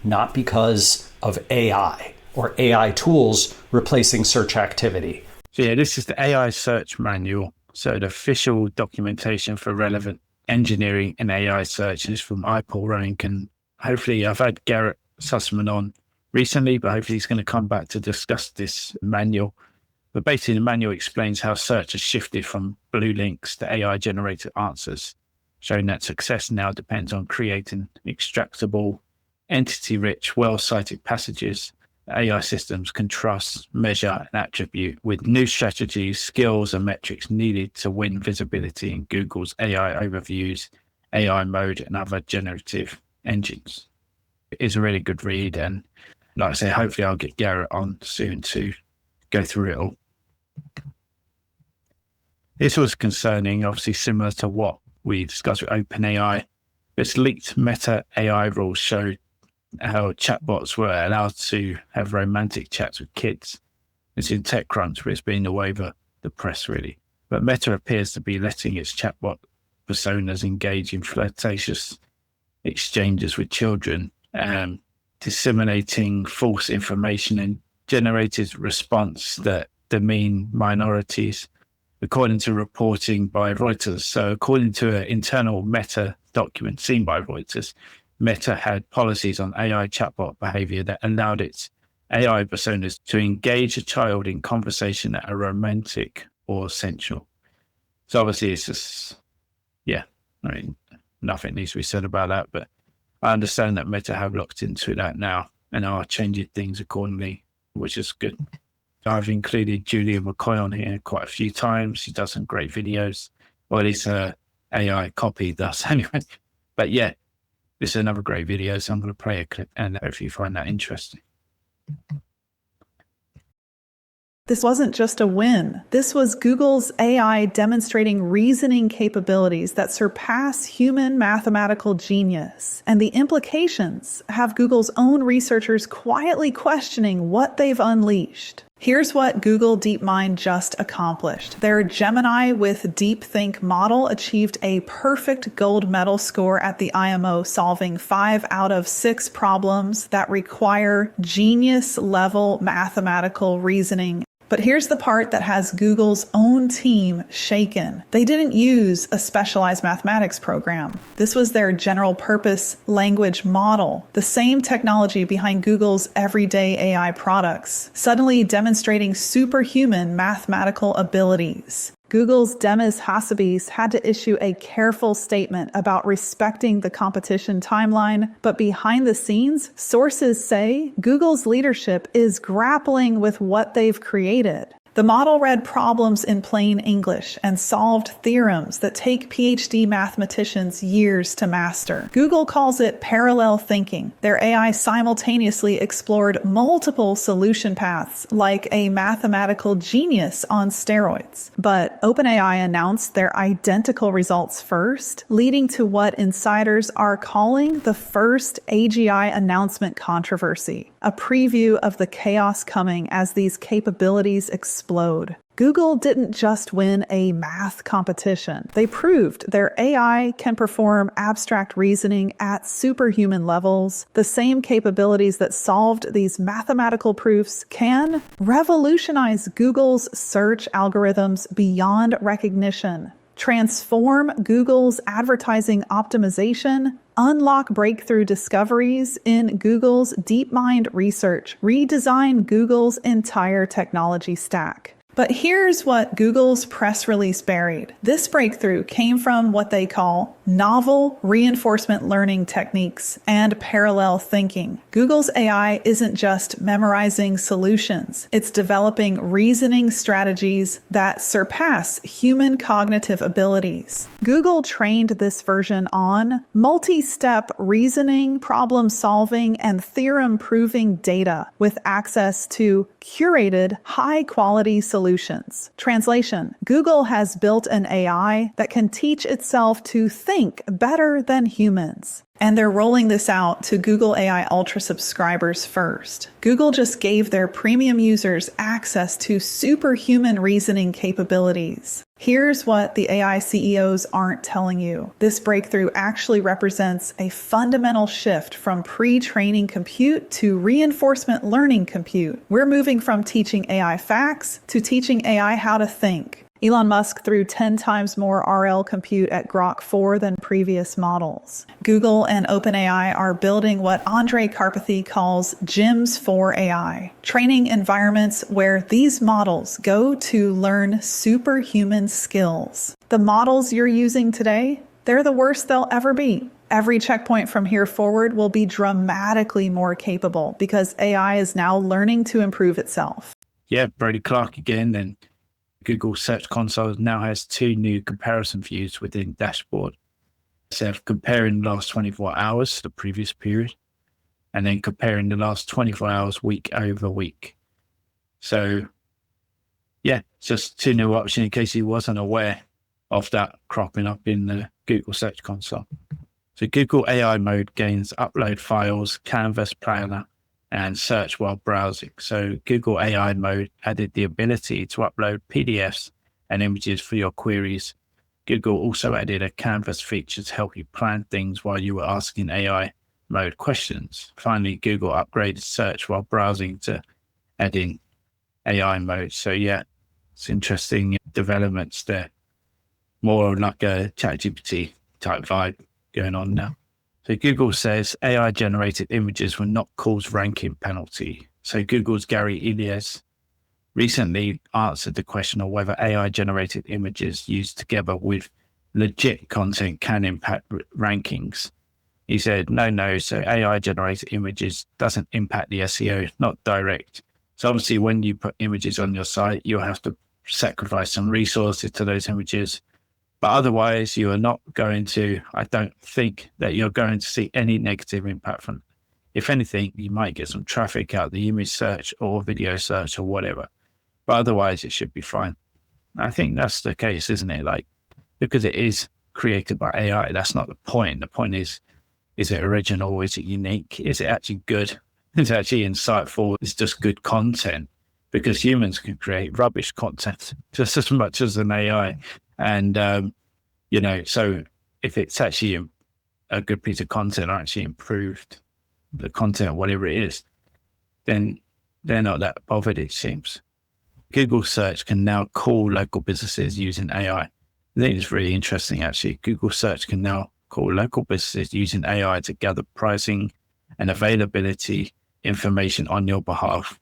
S6: not because of AI or AI tools replacing search activity.
S1: So yeah, this is the AI search manual. So the official documentation for relevant engineering and AI search is from iPaul Rank. And hopefully I've had Garrett Sussman on recently, but hopefully he's going to come back to discuss this manual. But basically the manual explains how search has shifted from blue links to AI generated answers. showing that success now depends on creating extractable, entity-rich, well-cited passages that AI systems can trust, measure, and attribute, with new strategies, skills, and metrics needed to win visibility in Google's AI overviews, AI mode, and other generative engines. It is a really good read, and like I say, hopefully I'll get Garrett on soon to go through it all. This was concerning, obviously similar to what we discussed with OpenAI. Its leaked Meta AI rules showed how chatbots were allowed to have romantic chats with kids. It's in TechCrunch, but it's been all over the press really. But Meta appears to be letting its chatbot personas engage in flirtatious exchanges with children, disseminating false information and generated response that demean minorities, according to reporting by Reuters. So according to an internal Meta document seen by Reuters, Meta had policies on AI chatbot behavior that allowed its AI personas to engage a child in conversation that are romantic or sensual. So obviously it's just, nothing needs to be said about that, but I understand that Meta have looked into that now and are changing things accordingly, which is good. I've included Julia McCoy on here quite a few times. She does some great videos, or at least her AI copy does anyway. But yeah, this is another great video, so I'm going to play a clip and hopefully you find that interesting.
S2: This wasn't just a win. This was Google's AI demonstrating reasoning capabilities that surpass human mathematical genius. And the implications have Google's own researchers quietly questioning what they've unleashed. Here's what Google DeepMind just accomplished. Their Gemini with DeepThink model achieved a perfect gold medal score at the IMO, solving 5 out of 6 problems that require genius-level mathematical reasoning. But here's the part that has Google's own team shaken. They didn't use a specialized mathematics program. This was their general purpose language model, the same technology behind Google's everyday AI products, suddenly demonstrating superhuman mathematical abilities. Google's Demis Hassabis had to issue a careful statement about respecting the competition timeline, but behind the scenes, sources say Google's leadership is grappling with what they've created. The model read problems in plain English and solved theorems that take PhD mathematicians years to master. Google calls it parallel thinking. Their AI simultaneously explored multiple solution paths, like a mathematical genius on steroids. But OpenAI announced their identical results first, leading to what insiders are calling the first AGI announcement controversy, a preview of the chaos coming as these capabilities explode. Google didn't just win a math competition. They proved their AI can perform abstract reasoning at superhuman levels. The same capabilities that solved these mathematical proofs can revolutionize Google's search algorithms beyond recognition, transform Google's advertising optimization, unlock breakthrough discoveries in Google's DeepMind research, redesign Google's entire technology stack. But here's what Google's press release buried. This breakthrough came from what they call novel reinforcement learning techniques and parallel thinking. Google's AI isn't just memorizing solutions. It's developing reasoning strategies that surpass human cognitive abilities. Google trained this version on multi-step reasoning, problem solving, and theorem proving data with access to curated, high-quality solutions. Translation: Google has built an AI that can teach itself to think better than humans. And they're rolling this out to Google AI Ultra subscribers first. Google just gave their premium users access to superhuman reasoning capabilities. Here's what the AI CEOs aren't telling you. This breakthrough actually represents a fundamental shift from pre-training compute to reinforcement learning compute. We're moving from teaching AI facts to teaching AI how to think. Elon Musk threw 10 times more RL compute at Grok 4 than previous models. Google and OpenAI are building what Andre Karpathy calls gyms for AI, training environments where these models go to learn superhuman skills. The models you're using today, they're the worst they'll ever be. Every checkpoint from here forward will be dramatically more capable because AI is now learning to improve itself.
S1: Yeah, Brady Clark again. And Google Search Console now has 2 new comparison views within dashboard. So comparing the last 24 hours to the previous period, and then comparing the last 24 hours week over week. So yeah, just 2 new options in case you wasn't aware of that cropping up in the Google Search Console. So Google AI mode gains upload files, Canvas Planner, and search while browsing. So Google AI mode added the ability to upload PDFs and images for your queries. Google also added a Canvas feature to help you plan things while you were asking AI mode questions. Finally, Google upgraded search while browsing to add in AI mode. So yeah, it's interesting developments there. More like a ChatGPT type vibe going on now. So Google says AI generated images will not cause ranking penalty. So Google's Gary Illies recently answered the question of whether AI generated images used together with legit content can impact rankings. He said, no, so AI generated images doesn't impact the SEO, not direct. So obviously when you put images on your site, you'll have to sacrifice some resources to those images. But otherwise, you are not going to, I don't think that you're going to see any negative impact from it. If anything, you might get some traffic out the image search or video search or whatever. But otherwise, it should be fine. I think that's the case, isn't it? Like, because it is created by AI, that's not the point. The point is it original? Is it unique? Is it actually good? Is it actually insightful? It's just good content, because humans can create rubbish content just as much as an AI. And, so if it's actually a good piece of content or actually improved the content, whatever it is, then they're not that bothered, it seems. Google Search can now call local businesses using AI. I think it's really interesting, actually. Google Search can now call local businesses using AI to gather pricing and availability information on your behalf.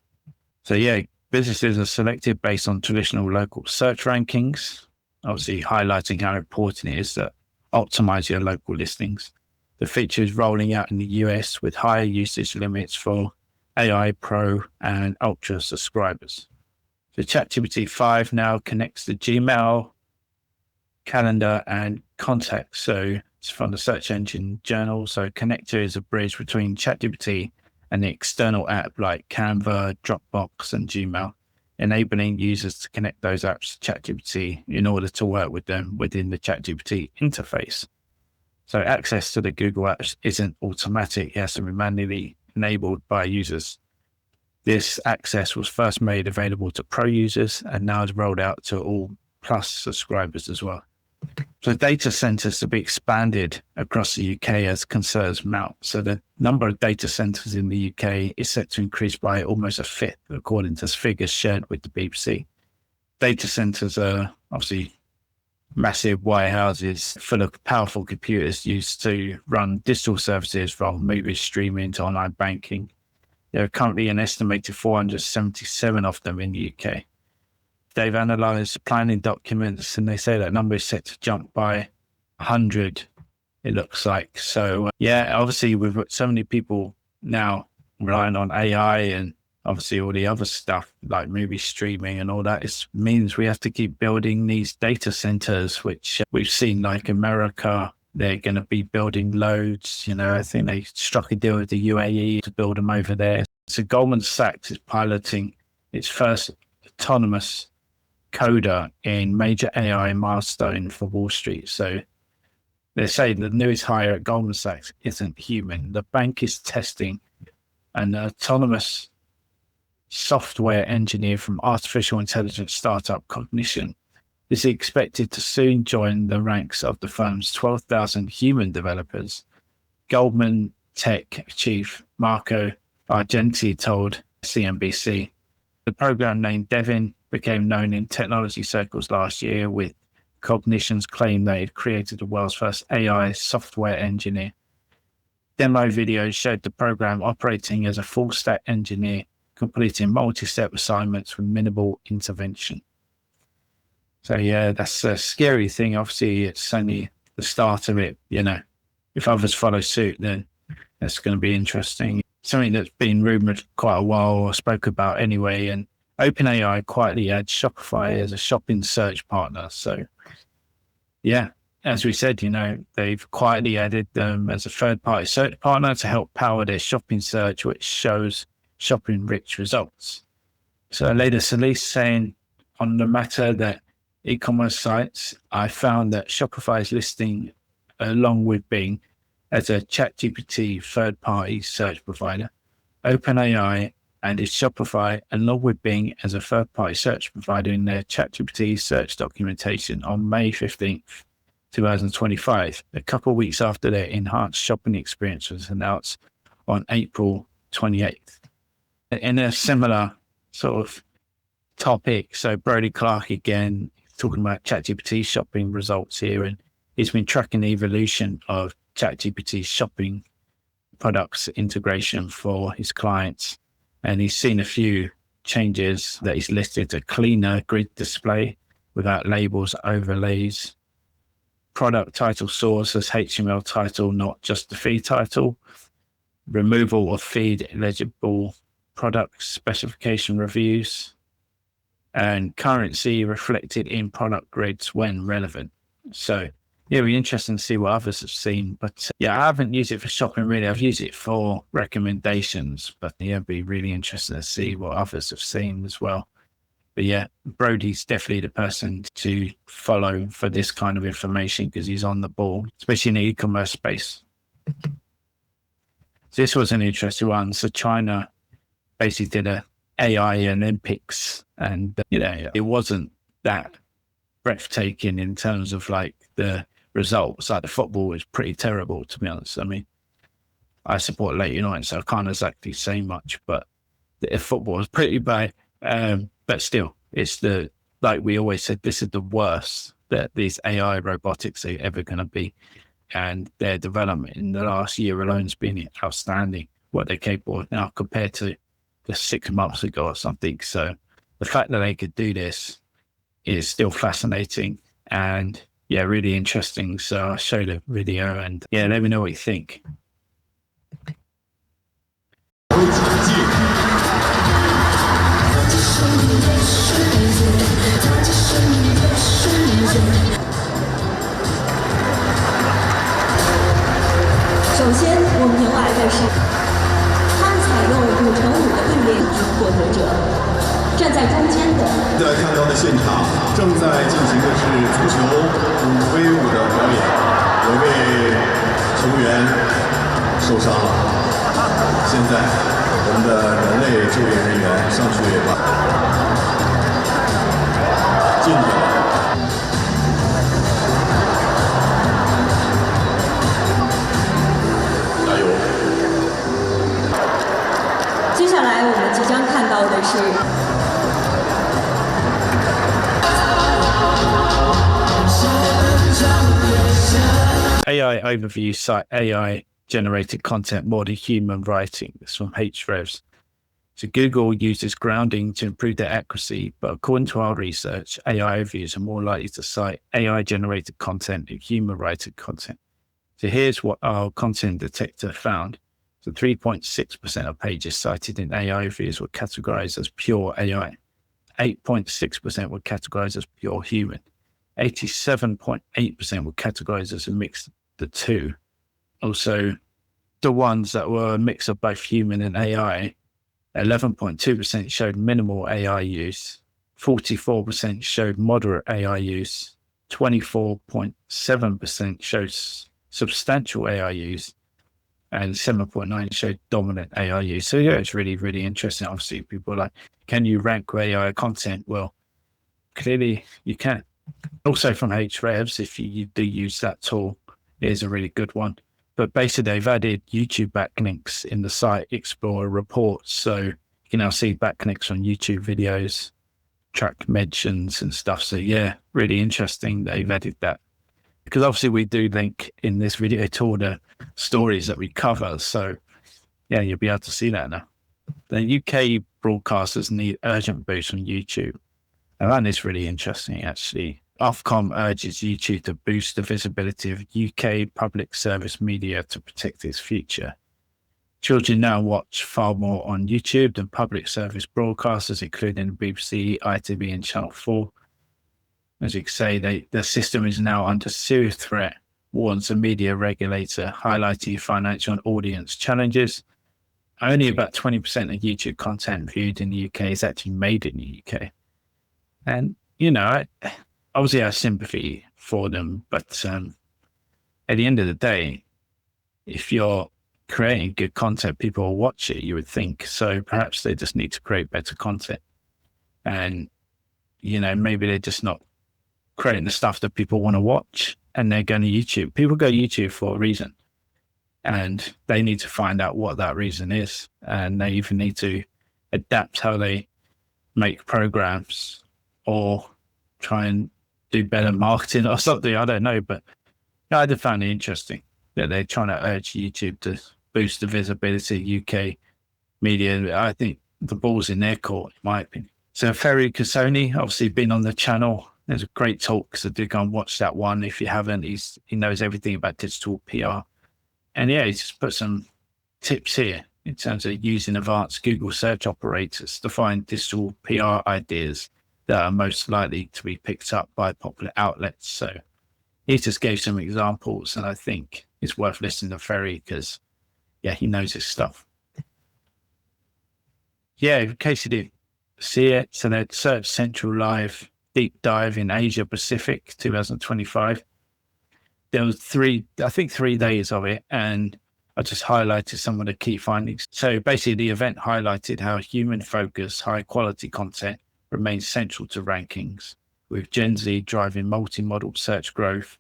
S1: So yeah, businesses are selected based on traditional local search rankings, obviously highlighting how important it is to optimize your local listings. The feature is rolling out in the US with higher usage limits for AI Pro and Ultra subscribers. The ChatGPT 5 now connects to Gmail, Calendar, and Contacts. So it's from the search engine Journal. So Connector is a bridge between ChatGPT and the external app like Canva, Dropbox, and Gmail, enabling users to connect those apps to ChatGPT in order to work with them within the ChatGPT interface. So access to the Google apps isn't automatic. It has to be manually enabled by users. This access was first made available to Pro users and now is rolled out to all Plus subscribers as well. So data centers to be expanded across the UK as concerns mount. So the number of data centers in the UK is set to increase by almost a fifth, according to figures shared with the BBC. Data centers are obviously massive warehouses full of powerful computers used to run digital services from movie streaming to online banking. There are currently an estimated 477 of them in the UK. They've analysed planning documents and they say that number is set to jump by 100, it looks like. So obviously we've got so many people now relying on AI and obviously all the other stuff like movie streaming and all that. It means we have to keep building these data centers, which we've seen like America, they're going to be building loads. I think they struck a deal with the UAE to build them over there. So Goldman Sachs is piloting its first autonomous coder in major AI milestone for Wall Street. So they're saying the newest hire at Goldman Sachs isn't human. The bank is testing an autonomous software engineer from artificial intelligence startup Cognition. This is expected to soon join the ranks of the firm's 12,000 human developers. Goldman Tech chief Marco Argenti told CNBC. The program named Devin became known in technology circles last year with Cognition's claim they had created the world's first AI software engineer. Demo videos showed the program operating as a full stack engineer, completing multi-step assignments with minimal intervention. So yeah, that's a scary thing. Obviously, it's only the start of it. If others follow suit, then that's going to be interesting. Something that's been rumored quite a while, or spoke about anyway. And OpenAI quietly adds Shopify as a shopping search partner. So, yeah, as we said, they've quietly added them as a third-party search partner to help power their shopping search, which shows shopping-rich results. So, latest release saying on the matter that e-commerce sites, I found that Shopify's listing, along with Bing, as a ChatGPT third-party search provider, OpenAI and its Shopify, along with Bing as a third-party search provider in their ChatGPT search documentation on May 15th, 2025, a couple of weeks after their enhanced shopping experience was announced on April 28th. In a similar sort of topic, so Brody Clark again, talking about ChatGPT shopping results here, and he's been tracking the evolution of ChatGPT shopping products integration for his clients. And he's seen a few changes that he's listed: a cleaner grid display without labels, overlays, product title source as HTML title, not just the feed title, removal of feed eligible product specification reviews, and currency reflected in product grids when relevant. So yeah, it'll be interesting to see what others have seen. But yeah, I haven't used it for shopping really. I've used it for recommendations. But yeah, it'd be really interesting to see what others have seen as well. But yeah, Brody's definitely the person to follow for this kind of information because he's on the ball, especially in the e-commerce space. This was an interesting one. So China basically did a AI Olympics, and it wasn't that breathtaking in terms of like the results. Like the football was pretty terrible, to be honest. I mean, I support Leyton United, so I can't exactly say much, but the football was pretty bad. But still, it's like we always said, this is the worst that these AI robotics are ever going to be. And their development in the last year alone has been outstanding, what they're capable of now compared to just 6 months ago or something. So the fact that they could do this is still fascinating and yeah, really interesting. So I'll show the video and yeah, let me know what you think. AI overview site AI generated content more than human writing. This is from Hrefs. So Google uses grounding to improve their accuracy, but according to our research, AI overviews are more likely to cite AI generated content than human writing content. So here's what our content detector found. So 3.6% of pages cited in AI overviews were categorized as pure AI. 8.6% were categorized as pure human. 87.8% were categorized as a mix of the two. Also, the ones that were a mix of both human and AI, 11.2% showed minimal AI use, 44% showed moderate AI use, 24.7% showed substantial AI use, and 7.9% showed dominant AI use. So yeah, it's really, really interesting. Obviously, people are like, can you rank AI content? Well, clearly you can. Also from Hrefs, if you do use that tool, it is a really good one. But basically, they've added YouTube backlinks in the site Explorer reports. So you can now see backlinks on YouTube videos, track mentions and stuff. So yeah, really interesting they've added that. Because obviously we do link in this video to all the stories that we cover. So yeah, you'll be able to see that now. The UK broadcasters need urgent boost on YouTube. And that is really interesting, actually. Ofcom urges YouTube to boost the visibility of UK public service media to protect its future. Children now watch far more on YouTube than public service broadcasters, including the BBC, ITV and Channel 4. As you can say, the system is now under serious threat, warns a media regulator, highlighting financial and audience challenges. Only about 20% of YouTube content viewed in the UK is actually made in the UK. And, obviously I have sympathy for them, but at the end of the day, if you're creating good content, people will watch it, you would think. So perhaps they just need to create better content. And, maybe they're just not creating the stuff that people want to watch, and they're going to YouTube. People go to YouTube for a reason, and they need to find out what that reason is. And they even need to adapt how they make programs or try and do better marketing or something. I don't know, but I did find it interesting that they're trying to urge YouTube to boost the visibility of UK media. I think the ball's in their court, in my opinion. So Ferry Casoni, obviously been on the channel. There's a great talk, so do go and watch that one. If you haven't, he knows everything about digital PR. And yeah, he's just put some tips here in terms of using advanced Google search operators to find digital PR ideas that are most likely to be picked up by popular outlets. So he just gave some examples, and I think it's worth listening to Ferry because, yeah, he knows his stuff. Yeah, in case you didn't see it, so that Search Central Live Deep Dive in Asia Pacific 2025. There was 3 days of it, and I just highlighted some of the key findings. So basically the event highlighted how human-focused, high-quality content remains central to rankings, with Gen Z driving multi-model search growth,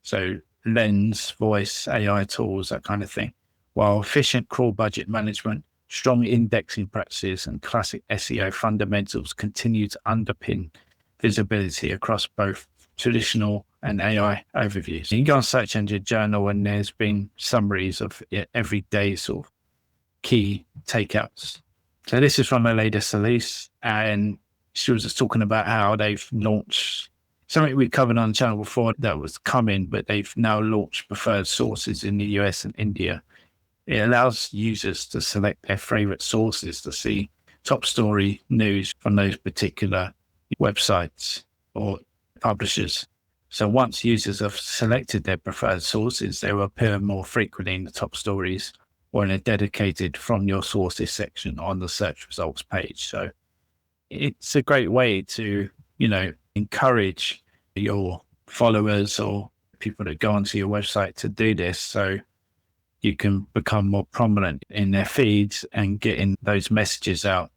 S1: so lens, voice, AI tools, that kind of thing, while efficient crawl budget management, strong indexing practices, and classic SEO fundamentals continue to underpin visibility across both traditional and AI overviews. You can go on Search Engine Journal, and there's been summaries of everyday sort of key takeouts. So this is from Aleda Solis, and she was just talking about how they've launched something we covered on the channel before that was coming, but they've now launched preferred sources in the US and India. It allows users to select their favorite sources to see top story news from those particular websites or publishers. So once users have selected their preferred sources, they will appear more frequently in the top stories or in a dedicated from your sources section on the search results page. So it's a great way to, encourage your followers or people that go onto your website to do this, so you can become more prominent in their feeds and getting those messages out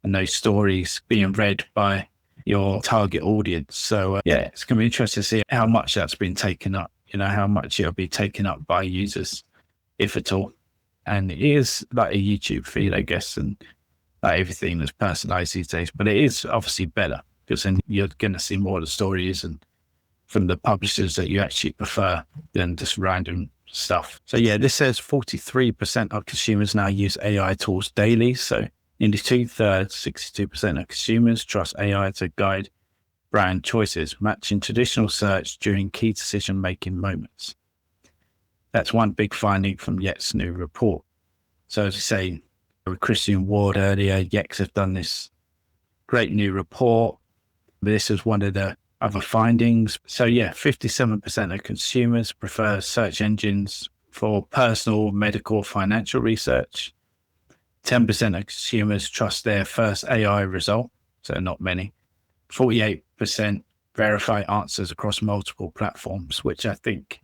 S1: and those stories being read by your target audience. So it's going to be interesting to see how much that's been taken up, how much it'll be taken up by users, if at all. And it is like a YouTube feed, I guess, and like everything that's personalized these days, but it is obviously better because then you're going to see more of the stories and from the publishers that you actually prefer than just random stuff. So yeah, this says 43% of consumers now use AI tools daily. So nearly 2/3, 62% of consumers trust AI to guide brand choices, matching traditional search during key decision-making moments. That's one big finding from Yet's new report. So as I say, with Christian Ward earlier, Yex have done this great new report. This is one of the other findings. So yeah, 57% of consumers prefer search engines for personal, medical, financial research. 10% of consumers trust their first AI result, so not many. 48% verify answers across multiple platforms, which I think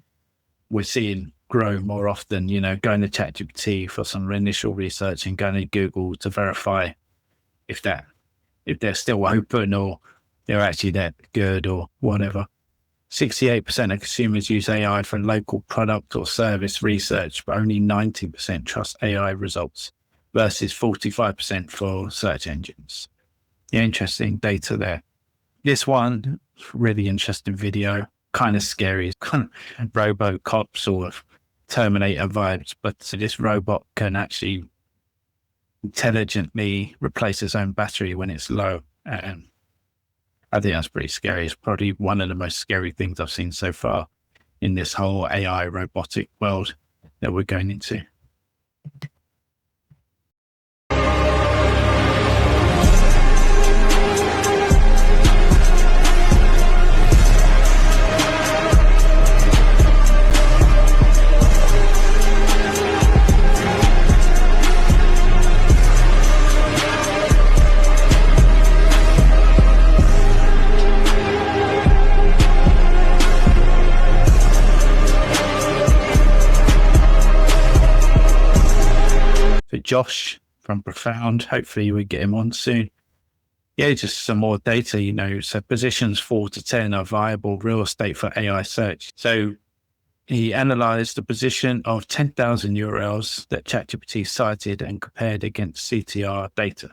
S1: we're seeing grow more often, going to ChatGPT for some initial research and going to Google to verify if they're still open or they're actually that good or whatever. 68% of consumers use AI for local product or service research, but only 19% trust AI results versus 45% for search engines. Yeah, interesting data there. This one, really interesting video, kind of scary, kind of RoboCop sort of Terminator vibes, but this robot can actually intelligently replace its own battery when it's low. I think that's pretty scary. It's probably one of the most scary things I've seen so far in this whole AI robotic world that we're going into. So Josh from Profound, hopefully we get him on soon. Yeah, just some more data, so positions 4 to 10 are viable real estate for AI search. So he analyzed the position of 10,000 URLs that ChatGPT cited and compared against CTR data.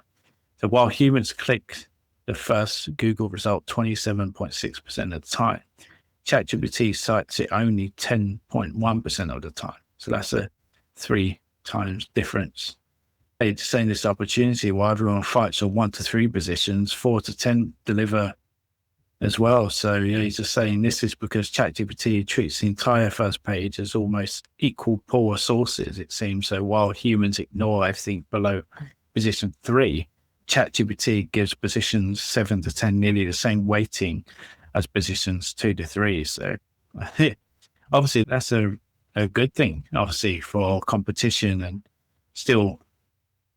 S1: So while humans click the first Google result 27.6% of the time, ChatGPT cites it only 10.1% of the time. So that's a 3 times difference. It's saying this opportunity while everyone fights on 1 to 3 positions, 4 to 10 deliver as well. So he's just saying this is because ChatGPT treats the entire first page as almost equal poor sources, it seems. So while humans ignore everything below position 3, ChatGPT gives positions 7 to 10 nearly the same weighting as positions 2 to 3. So obviously that's a good thing, obviously, for competition, and still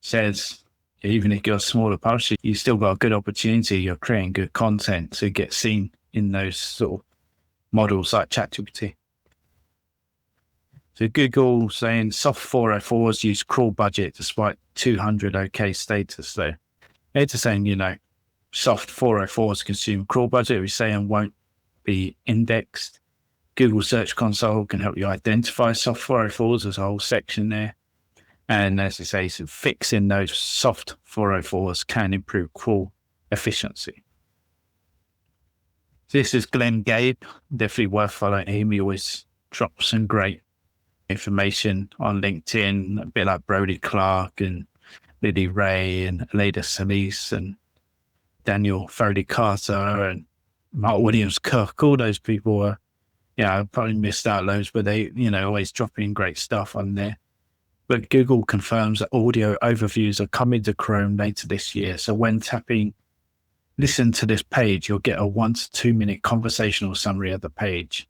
S1: says even if you're a smaller publisher, you still got a good opportunity. You're creating good content to get seen in those sort of models like ChatGPT. So Google saying soft 404s use crawl budget despite 200 OK status. So they're just saying, soft 404s consume crawl budget, we say, and won't be indexed. Google Search Console can help you identify soft 404s. There's a whole section there. And as I say, so fixing those soft 404s can improve crawl efficiency. This is Glenn Gabe. Definitely worth following him. He always drops some great information on LinkedIn, a bit like Brody Clark and Lily Ray and Leda Solis and Daniel Foley Carter and Mark Williams Cook. All those people are, I probably missed out loads, but they, always dropping great stuff on there. But Google confirms that audio overviews are coming to Chrome later this year. So when tapping, listen to this page, you'll get a 1 to 2 minute conversational summary of the page.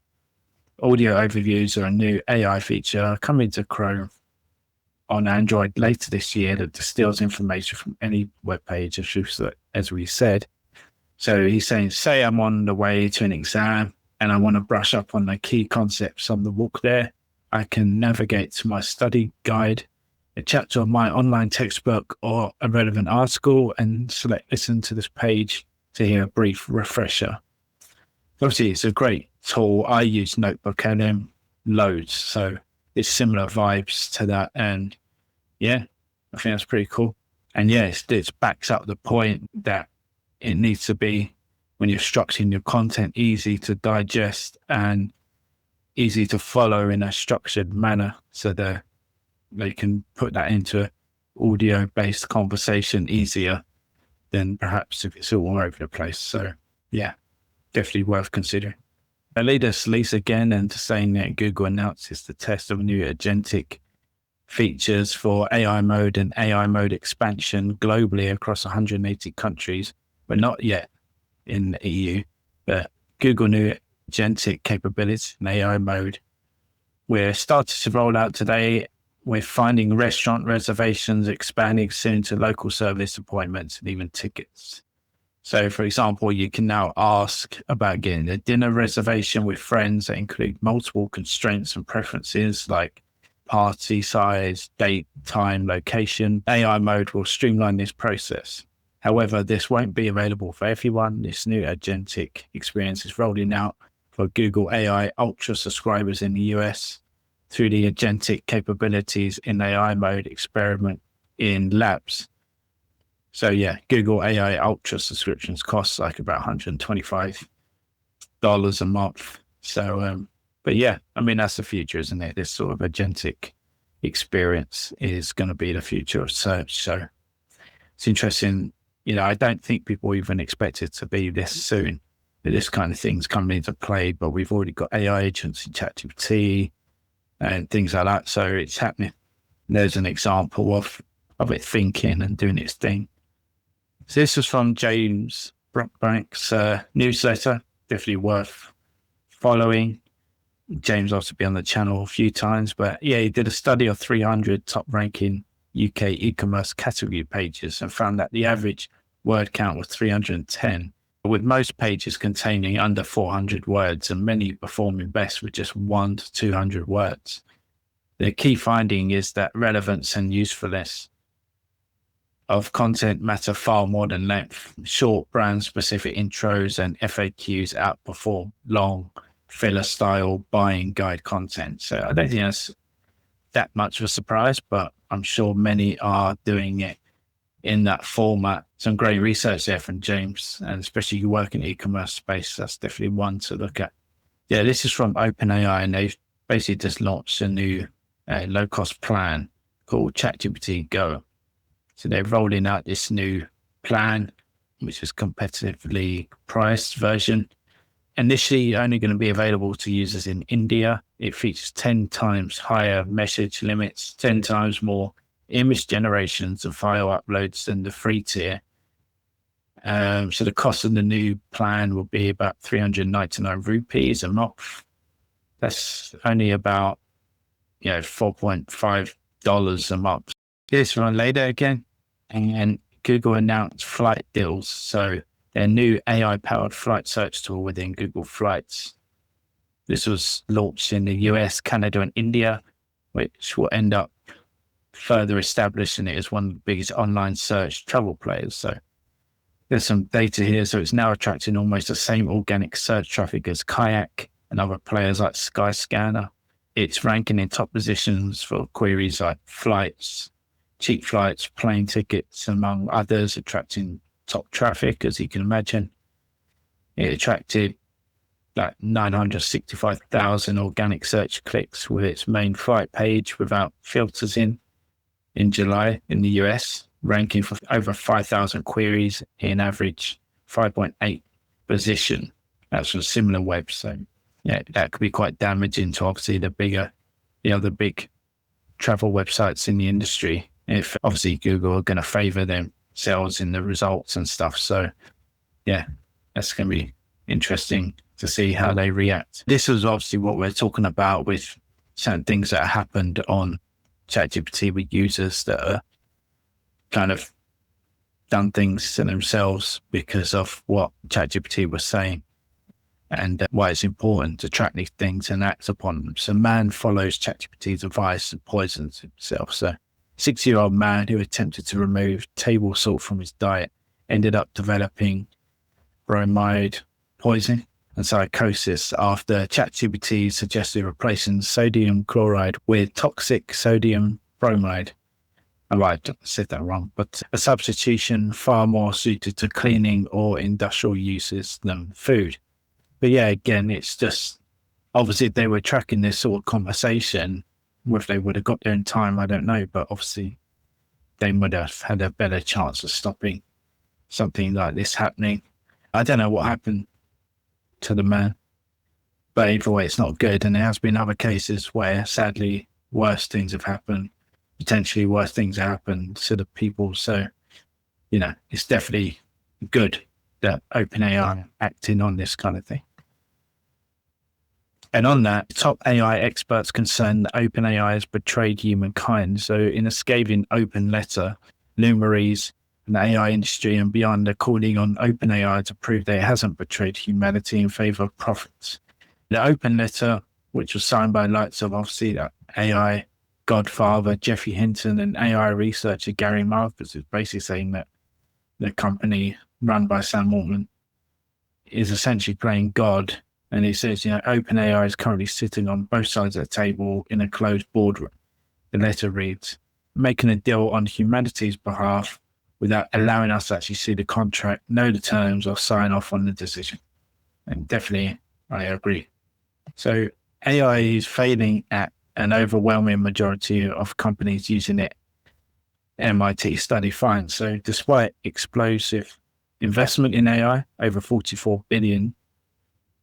S1: Audio overviews are a new AI feature coming to Chrome on Android later this year that distills information from any web page, as we said. So he's saying, say I'm on the way to an exam and I want to brush up on the key concepts on the walk there, I can navigate to my study guide, a chapter of my online textbook, or a relevant article, and select listen to this page to hear a brief refresher. Obviously, it's a great tool. I use Notebook LM loads, so it's similar vibes to that. And yeah, I think that's pretty cool. And yes, it backs up the point that it needs to be, when you're structuring your content, easy to digest and easy to follow in a structured manner, so that they can put that into audio-based conversation easier than perhaps if it's all over the place. So yeah, definitely worth considering. Alida Solis again, and saying that Google announces the test of new agentic features for AI mode and AI mode expansion globally across 180 countries, but not yet in the EU. But Google new agentic capabilities in AI mode, we're starting to roll out today. We're finding restaurant reservations expanding soon to local service appointments and even tickets. So for example, you can now ask about getting a dinner reservation with friends that include multiple constraints and preferences like party size, date, time, location. AI mode will streamline this process. However, this won't be available for everyone. This new agentic experience is rolling out for Google AI Ultra subscribers in the US through the agentic capabilities in AI mode experiment in labs. So yeah, Google AI Ultra subscriptions cost like about $125 a month. So, but yeah, I mean, that's the future, isn't it? This sort of agentic experience is going to be the future of search. So it's interesting, I don't think people even expect it to be this soon. This kind of thing's coming into play, but we've already got AI agents in ChatGPT and things like that. So it's happening. There's an example of it thinking and doing its thing. So this was from James Brockbank's newsletter. Definitely worth following. James also been on the channel a few times, but yeah, he did a study of 300 top ranking UK e-commerce category pages and found that the average word count was 310, with most pages containing under 400 words and many performing best with just 100 to 200 words. The key finding is that relevance and usefulness of content matter far more than length. Short brand-specific intros and FAQs outperform long filler-style buying guide content. So I don't think that's that much of a surprise, but I'm sure many are doing it in that format. Some great research there from James, and especially you work in the e-commerce space, that's definitely one to look at. Yeah, this is from OpenAI, and they've basically just launched a new low-cost plan called ChatGPT Go. So they're rolling out this new plan, which is competitively priced version. Initially only going to be available to users in India. It features 10 times higher message limits, 10 times more image generations and file uploads than the free tier. So the cost of the new plan will be about 399 rupees a month. That's only about $4.5 a month. This one later again, and Google announced flight deals. So their new AI-powered flight search tool within Google Flights. This was launched in the US, Canada, and India, which will end up further establishing it as one of the biggest online search travel players. So there's some data here. So it's now attracting almost the same organic search traffic as Kayak and other players like Skyscanner. It's ranking in top positions for queries like flights, cheap flights, plane tickets, among others, attracting top traffic, as you can imagine. It attracted like 965,000 organic search clicks with its main flight page without filters in July in the US, ranking for over 5,000 queries in average 5.8 position. That's from similar webs. So yeah, that could be quite damaging to obviously the big travel websites in the industry. If obviously Google are going to favor themselves in the results and stuff. So yeah, that's going to be interesting to see how they react. This is obviously what we're talking about with certain things that happened on ChatGPT with users that are kind of done things to themselves because of what ChatGPT was saying, and why it's important to track these things and act upon them. So man follows ChatGPT's advice and poisons himself. So 6-year-old man who attempted to remove table salt from his diet ended up developing bromide poisoning and psychosis after ChatGPT suggested replacing sodium chloride with toxic sodium bromide. Oh, I said that wrong, but a substitution far more suited to cleaning or industrial uses than food. But yeah, again, it's just, obviously they were tracking this sort of conversation. Whether they would have got there in time, I don't know, but obviously they would have had a better chance of stopping something like this happening. I don't know what happened to the man, but either way, it's not good. And there has been other cases where sadly worse things have happened, potentially worse things have happened to the people. So, it's definitely good that OpenAI are acting on this kind of thing. And on that, top AI experts concerned that OpenAI has betrayed humankind. So in a scathing open letter, luminaries in the AI industry and beyond are calling on OpenAI to prove that it hasn't betrayed humanity in favor of profits. The open letter, which was signed by lights of obviously that AI godfather Geoffrey Hinton and AI researcher Gary Marcus, is basically saying that the company run by Sam Altman is essentially playing God. And he says, OpenAI is currently sitting on both sides of the table in a closed boardroom. The letter reads, making a deal on humanity's behalf without allowing us to actually see the contract, know the terms, or sign off on the decision. And definitely, I agree. So AI is failing at an overwhelming majority of companies using it MIT study finds. So despite explosive investment in AI, over 44 billion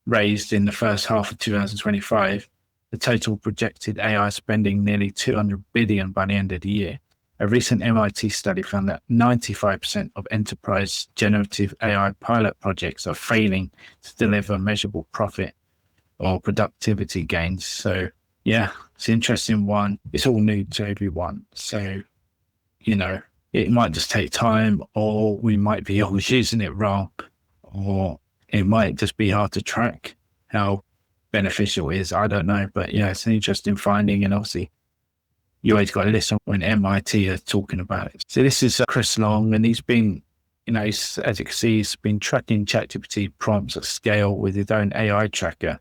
S1: raised in the first half of 2025, the total projected AI spending nearly 200 billion by the end of the year. A recent MIT study found that 95% of enterprise generative AI pilot projects are failing to deliver measurable profit or productivity gains. So yeah, it's an interesting one. It's all new to everyone. So, it might just take time, or we might be always using it wrong, or it might just be hard to track how beneficial it is. I don't know. But yeah, it's an interesting finding. And obviously, you always got to listen when MIT are talking about it. So this is Chris Long, and he's been, as you can see, he's been tracking ChatGPT prompts at scale with his own AI tracker.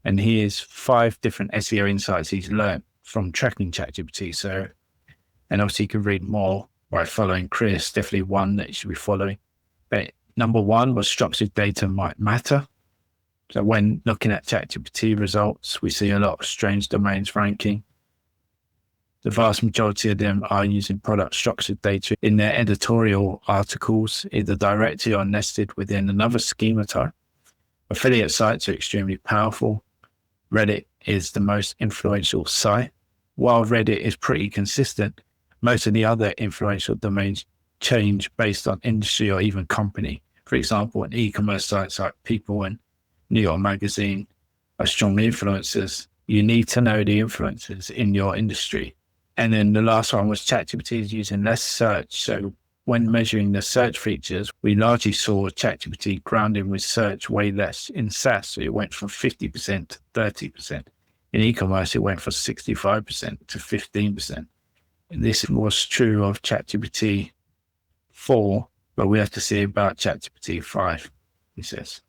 S1: And here's 5 different SEO insights he's learned from tracking ChatGPT. So, and obviously you can read more by following Chris, definitely one that you should be following. But number 1 was structured data might matter. So when looking at ChatGPT results, we see a lot of strange domains ranking. The vast majority of them are using product structured data in their editorial articles, either directly or nested within another schema type. Affiliate sites are extremely powerful. Reddit is the most influential site. While Reddit is pretty consistent, most of the other influential domains change based on industry or even company. For example, an e-commerce sites like People and New York Magazine are strong influencers. You need to know the influencers in your industry. And then the last one was ChatGPT is using less search. So when measuring the search features, we largely saw ChatGPT grounding with search way less. In SaaS, so it went from 50% to 30%. In e-commerce, it went from 65% to 15%. This was true of ChatGPT 4, but we have to see about ChatGPT 5, he says.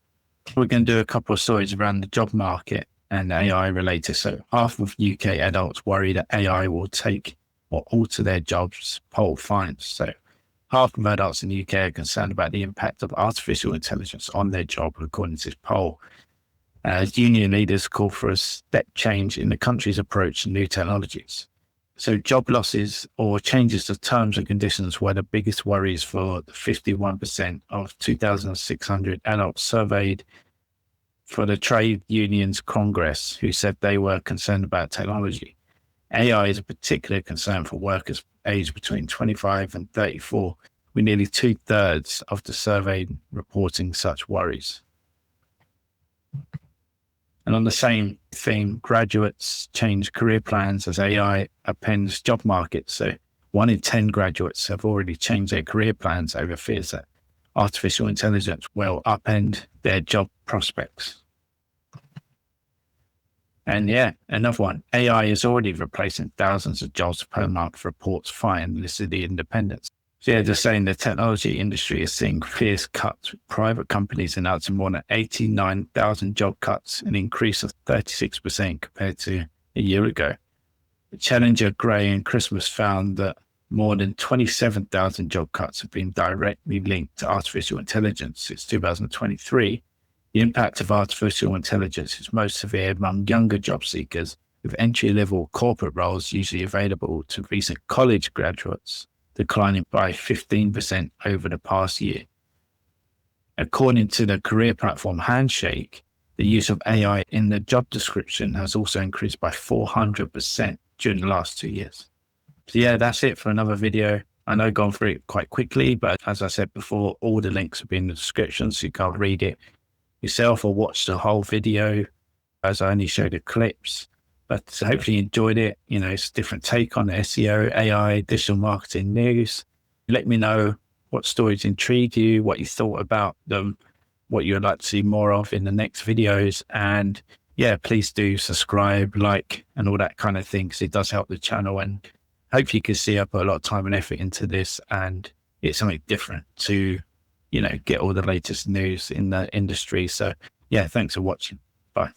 S1: We're going to do a couple of stories around the job market and AI related. So half of UK adults worry that AI will take or alter their jobs, poll finds. So half of adults in the UK are concerned about the impact of artificial intelligence on their job, according to this poll. Union leaders call for a step change in the country's approach to new technologies. So job losses or changes to terms and conditions were the biggest worries for the 51% of 2,600 adults surveyed for the Trade Unions Congress, who said they were concerned about technology. AI is a particular concern for workers aged between 25 and 34, with nearly 2/3 of the surveyed reporting such worries. And on the same theme, graduates change career plans as AI upends job markets. So 1 in 10 graduates have already changed their career plans over fears that artificial intelligence will upend their job prospects. And yeah, another one, AI is already replacing thousands of jobs per month, reports find, listed the Independent. So yeah, just saying the technology industry is seeing fierce cuts, with private companies announcing more than 89,000 job cuts, an increase of 36% compared to a year ago. Challenger, Gray and Christmas found that more than 27,000 job cuts have been directly linked to artificial intelligence since 2023. The impact of artificial intelligence is most severe among younger job seekers, with entry-level corporate roles usually available to recent college graduates, declining by 15% over the past year. According to the career platform Handshake, the use of AI in the job description has also increased by 400% during the last 2 years. So yeah, that's it for another video. I know I've gone through it quite quickly, but as I said before, all the links will be in the description, so you can read it yourself or watch the whole video, as I only showed the clips. But hopefully you enjoyed it. It's a different take on SEO, AI, digital marketing news. Let me know what stories intrigue you, what you thought about them, what you would like to see more of in the next videos. And yeah, please do subscribe, like, and all that kind of thing, because it does help the channel. And hopefully you can see I put a lot of time and effort into this, and it's something different to, get all the latest news in the industry. So yeah, thanks for watching. Bye.